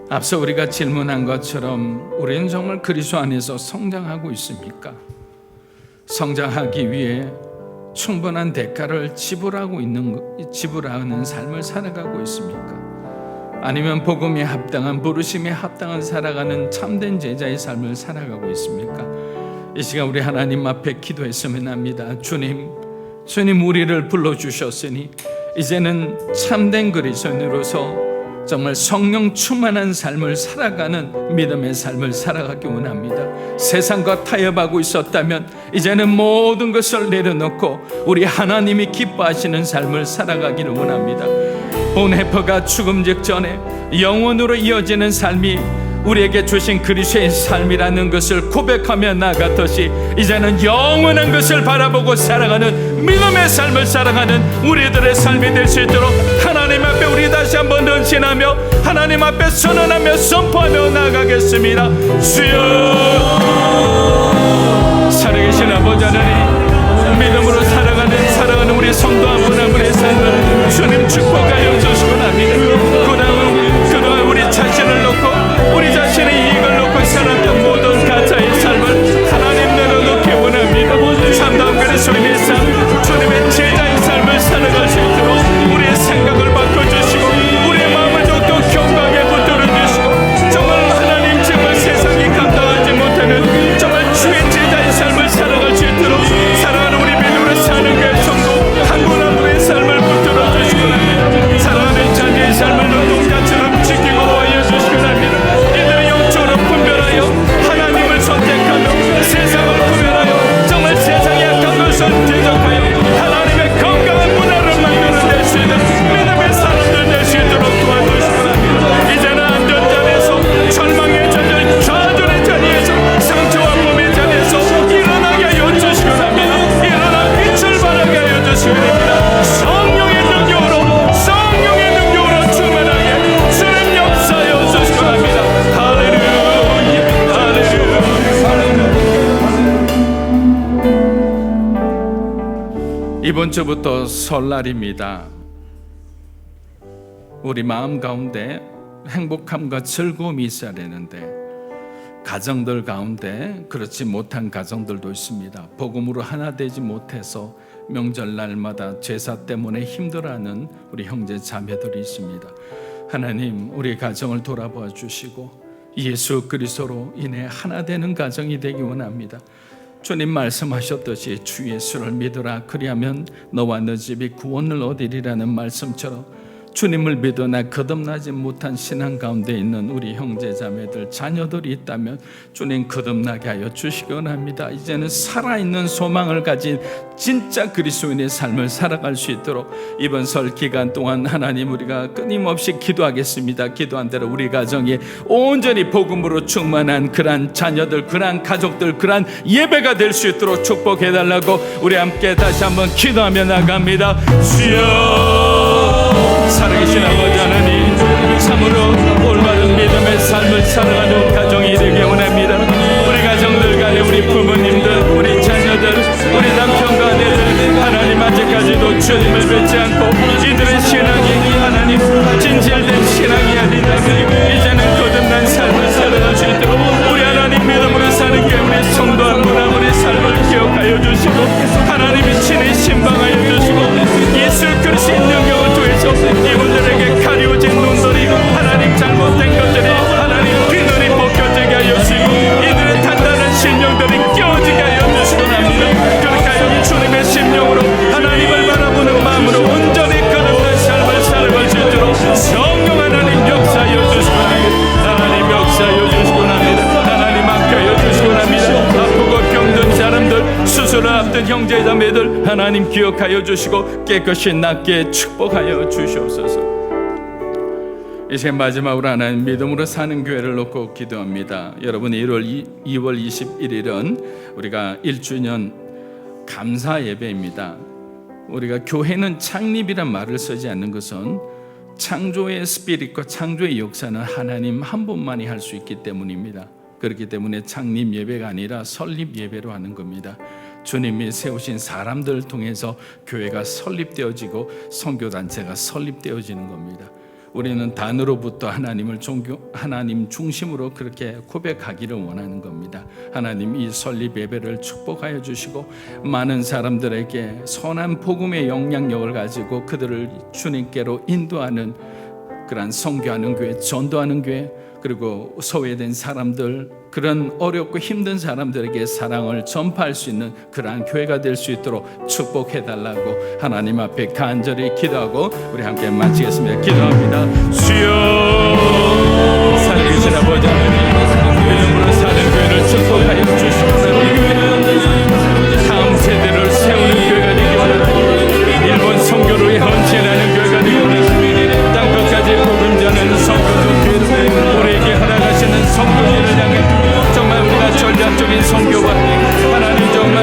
앞서 우리가 질문한 것처럼 우리는 정말 그리스도 안에서 성장하고 있습니까? 성장하기 위해 충분한 대가를 지불하는 삶을 살아가고 있습니까? 아니면 복음에 합당한, 부르심에 합당한 살아가는 참된 제자의 삶을 살아가고 있습니까? 이 시간 우리 하나님 앞에 기도했으면 합니다. 주님 우리를 불러주셨으니 이제는 참된 그리스도인으로서 정말 성령 충만한 삶을 살아가는 믿음의 삶을 살아가기 원합니다. 세상과 타협하고 있었다면 이제는 모든 것을 내려놓고 우리 하나님이 기뻐하시는 삶을 살아가기를 원합니다. 본해퍼가 죽음 직전에 영원으로 이어지는 삶이 우리에게 주신 그리스도의 삶이라는 것을 고백하며 나아갔듯이 이제는 영원한 것을 바라보고 살아가는 믿음의 삶을 살아가는 우리들의 삶이 될 수 있도록 하나님 앞에 우리 다시 한번 헌신하며 하나님 앞에 선언하며 선포하며 나아가겠습니다. 주여, 살아계신 아버지 하나님, 믿음으로 살아가는 우리 성도 한 분 한 분의 삶을 주님 축복하여 주시고 합니다. 그동안 우리 자신을 놓고 우리 자신의 이익을 놓고 살았던 모든 가짜의 삶을 하나님 내려놓기 원합니다. 참다운 그리스도인의 삶, 주님의 제자의 삶을 살아갈 수 있도록 우리의 생각을 바꿔주시고 우리의 마음을 더욱더 경건하게 붙들어주시고 정말 하나님 정말 세상이 감당하지 못하는 정말 주의 제자의 삶을 살아갈 수 있도록 사랑하는 우리 믿음으로 사는 그 성도 한 분 한 분의 삶을 붙들어주시고 합니다. 사랑하는 자녀의 삶을 눈동자처럼 지키고 하여 주시고 합니다. 이들의 영적으로 분별하여 하나님을 선택하며 세상을 구별하여 정말 세상의 약한 것을 대적하여 하나님의 건강한 문화를 만들어낼 수 있는 믿음의 사람들 될 수 있도록 도와주시고 합니다. 이제는 안전자리에서 절망의 자리, 좌절의 자리에서 상처와 몸의 자리에서 일어나게 하여 주시고 합니다. 일어나 빛을 발하게 하여 주시고 합니다. 성령의 능력으로 충만하게 주님 역사하여 주시고 합니다. 할렐루야, 할렐루야. 이번 주부터 설날입니다. 우리 마음 가운데 행복함과 즐거움이 있어야 되는데 가정들 가운데 그렇지 못한 가정들도 있습니다. 복음으로 하나 되지 못해서 명절날마다 제사 때문에 힘들어하는 우리 형제 자매들이 있습니다. 하나님, 우리 가정을 돌아봐 주시고 예수 그리스도로 인해 하나 되는 가정이 되기 원합니다. 주님 말씀하셨듯이 주 예수를 믿으라, 그리하면 너와 너 집이 구원을 얻으리라는 말씀처럼 주님을 믿으나 거듭나지 못한 신앙 가운데 있는 우리 형제자매들, 자녀들이 있다면 주님 거듭나게 하여 주시기 원합니다. 이제는 살아있는 소망을 가진 진짜 그리스도인의 삶을 살아갈 수 있도록 이번 설 기간 동안 하나님 우리가 끊임없이 기도하겠습니다. 기도한 대로 우리 가정에 온전히 복음으로 충만한 그러한 자녀들, 그러한 가족들, 그러한 예배가 될 수 있도록 축복해달라고 우리 함께 다시 한번 기도하며 나갑니다. 주여, 살아계신 아버지 하나님, 참으로 올바른 믿음의 삶을 살아가는 가정이 되기 원합니다. 우리 가정들 간에 우리 부모님들, 우리 자녀들, 우리 남편과 아내들, 하나님 아직까지도 주님을 뵙지 않고 이들의 신앙이 하나님 진실된 신앙이 아니다면 이제는 거듭난 삶을 살아갈 수 있도록 우리 하나님 믿음으로 사는 게 우리 성도 한 분 한 분의 삶을 기억하여 주시고 하나님이 친히 신방하여 주시고 예수 그리스도의 능력을 통해서 이분들에게 가려진 눈들이 하나님 잘못된 것들이 하나님 귀들이 벗겨지게 하여 주시고 이들의 단단한 심령들이 깨어지게 하여 주시고 합니다. 그렇게 하여 주님의 심령으로 하나님을 바라보는 마음으로 온전히 거듭난 삶을 살아갈 수 있도록 성령 하나님 역사하여 주시고 합니다. 하나님 역사하여 주시고 합니다. 하나님 함께하여 주시고 합니다. 아프고 병든 사람들, 수술을 앞둔 형제자매들 하나님 기억하여 주시고 깨끗이 낫게 축복하여 주시옵소서. 이제 마지막으로 하나님 믿음으로 사는 교회를 놓고 기도합니다. 여러분, 2월 21일은 우리가 1주년 감사 예배입니다. 우리가 교회는 창립이란 말을 쓰지 않는 것은 창조의 스피릿과 창조의 역사는 하나님 한 분만이 할 수 있기 때문입니다. 그렇기 때문에 창립 예배가 아니라 설립 예배로 하는 겁니다. 주님이 세우신 사람들 통해서 교회가 설립되어지고 선교단체가 설립되어지는 겁니다. 우리는 단으로부터 하나님 중심으로 그렇게 고백하기를 원하는 겁니다. 하나님 이 설립 예배를 축복하여 주시고 많은 사람들에게 선한 복음의 영향력을 가지고 그들을 주님께로 인도하는 그러한 선교하는 교회, 전도하는 교회, 그리고 소외된 사람들, 그런 어렵고 힘든 사람들에게 사랑을 전파할 수 있는 그러한 교회가 될 수 있도록 축복해달라고 하나님 앞에 간절히 기도하고 우리 함께 마치겠습니다. 기도합니다. 주여, 살리신 아버지 하나님, 이름으로 사는 교회를 축복하여 주시고 다음 세대를 세우는 교회가 되기 원합니다. 일본 선교로의 헌신하는 교회가 되기 원합니다. 땅끝까지 복음 전하는 선교도 우리에게 허락하시는 선교지를 향해 정말 우리가 전략적인 선교와 하나님 정말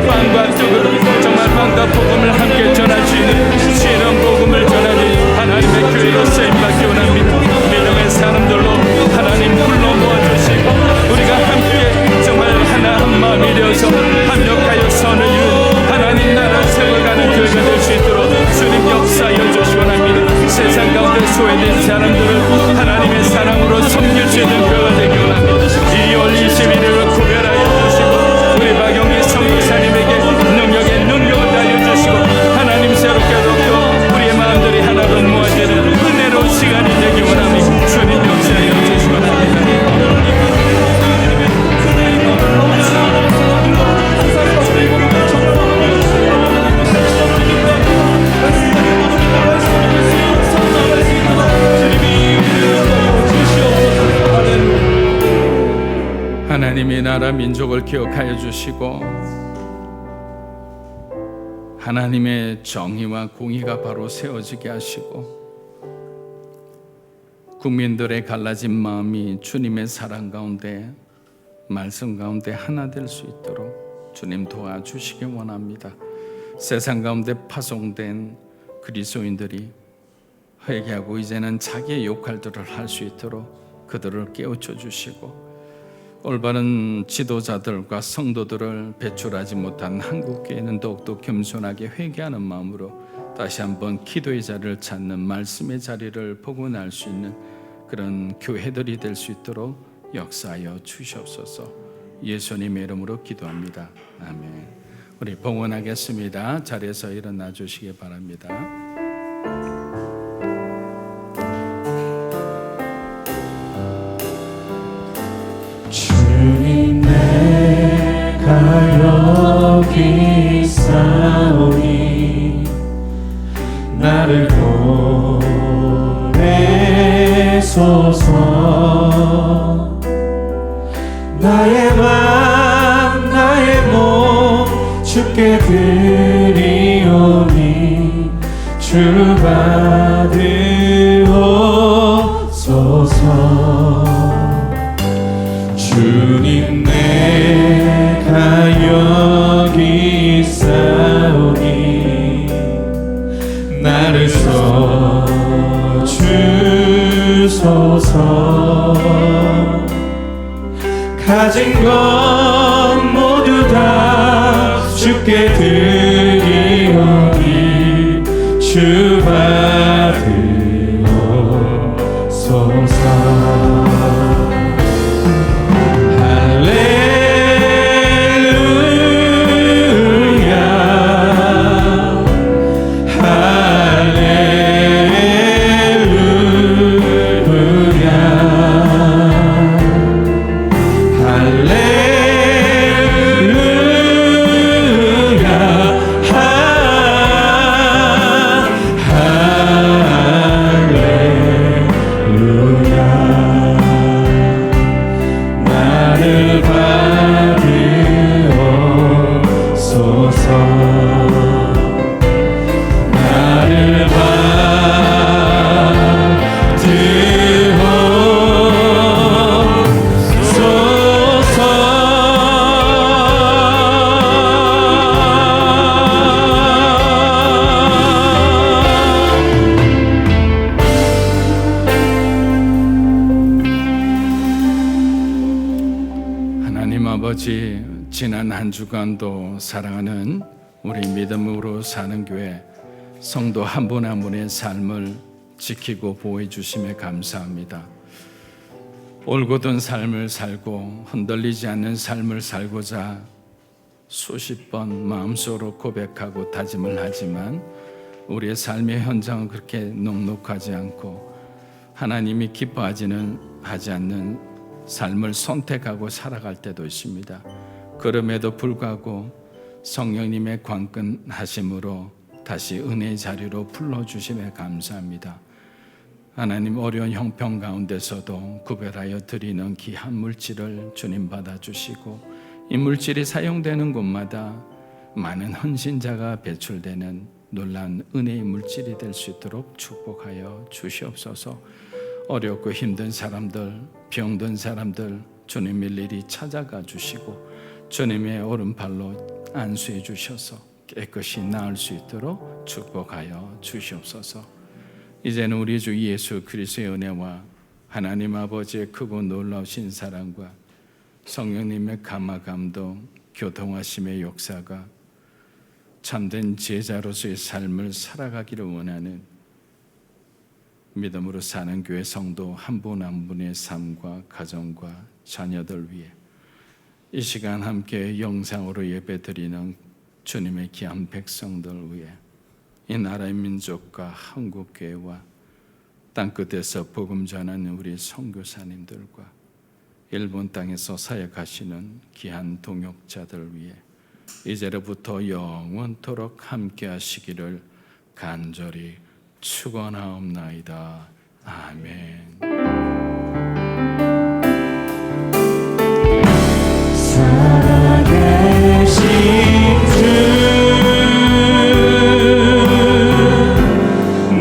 빵과 떡을 정말 빵과 복음을 함께 전할 수 있는 신은 복음을 전하는 하나님의 교회로 쓰임받기 원합니다. 믿음의 사람들로 하나님 불러 모아주시고 우리가 함께 정말 하나 한 마음이 되어서 합력하여 선을 이룬 하나님 나라 세워가는 교회가 될 수 있도록 주님 역사하여 주시기 원합니다. 세상 가운데 소외된 사람들을 하나님의 사랑으로 섬길 수 있는 교회가 되기 원합니다. 2월 21일을 구별하여 주시고 우리 박영희 선교사님에게 능력의 능력을 다하여 주시고 하나님 새롭게 얻고 우리의 마음들이 하나로 모아지는 은혜로운 시간이 되기 원합니다. 주님 역사하여 주시기 원합니다. 하나님의 나라 민족을 기억하여 주시고 하나님의 정의와 공의가 바로 세워지게 하시고 국민들의 갈라진 마음이 주님의 사랑 가운데 말씀 가운데 하나 될 수 있도록 주님 도와주시기 원합니다. 세상 가운데 파송된 그리스도인들이 회개하고 이제는 자기의 역할들을 할 수 있도록 그들을 깨우쳐 주시고 올바른 지도자들과 성도들을 배출하지 못한 한국교회는 더욱더 겸손하게 회개하는 마음으로 다시 한번 기도의 자리를 찾는 말씀의 자리를 복원할 수 있는 그런 교회들이 될 수 있도록 역사하여 주시옵소서. 예수님의 이름으로 기도합니다. 아멘. 우리 봉헌하겠습니다. 자리에서 일어나 주시기 바랍니다. 주님 내가 여기 있사오니 나를 보내소서. 나의 맘 나의 몸 주께 드리오니 주 받으옵소서. 주님 내가 여기 있사오니 나를 써주소서. 가진 것 모두 다 주께 드리오니 주 받으옵소서. 할렐루야. 지난 한 주간도 사랑하는 우리 믿음으로 사는 교회 성도 한 분 한 분의 삶을 지키고 보호해 주심에 감사합니다. 올곧은 삶을 살고 흔들리지 않는 삶을 살고자 수십 번 마음속으로 고백하고 다짐을 하지만 우리의 삶의 현장은 그렇게 넉넉하지 않고 하나님이 기뻐하지는 하지 않는 삶을 선택하고 살아갈 때도 있습니다. 그럼에도 불구하고 성령님의 관건하심으로 다시 은혜의 자리로 불러주심에 감사합니다. 하나님, 어려운 형편 가운데서도 구별하여 드리는 귀한 물질을 주님 받아주시고 이 물질이 사용되는 곳마다 많은 헌신자가 배출되는 놀라운 은혜의 물질이 될 수 있도록 축복하여 주시옵소서. 어렵고 힘든 사람들, 병든 사람들 주님 일일이 찾아가 주시고 주님의 오른팔로 안수해 주셔서 깨끗이 나을 수 있도록 축복하여 주시옵소서. 이제는 우리 주 예수 그리스도의 은혜와 하나님 아버지의 크고 놀라우신 사랑과 성령님의 감화 감동 교통하심의 역사가 참된 제자로서의 삶을 살아가기를 원하는 믿음으로 사는 교회 성도 한 분 한 분의 삶과 가정과 자녀들 위해 이 시간 함께 영상으로 예배드리는 주님의 귀한 백성들 위해 이 나라의 민족과 한국교회와 땅끝에서 복음 전하는 우리 선교사님들과 일본 땅에서 사역하시는 귀한 동역자들 위해 이제로부터 영원토록 함께 하시기를 간절히 축원하옵나이다. 아멘. 살아계신 주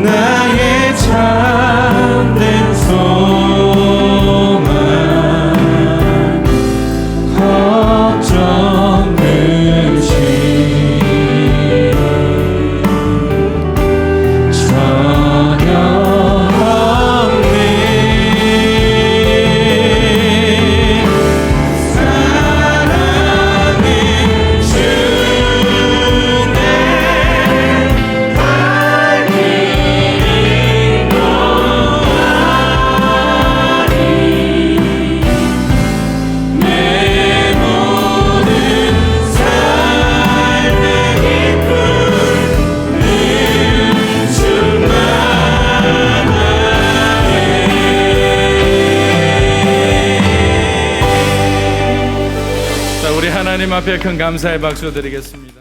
나의 참된 소망 걱정 근심 전혀 없네. 사랑의 주내 갈 길이 너아니 내 모든 삶의 기쁨 늘 충만하네. 자, 우리 하나님 앞에 큰 감사의 박수 드리겠습니다.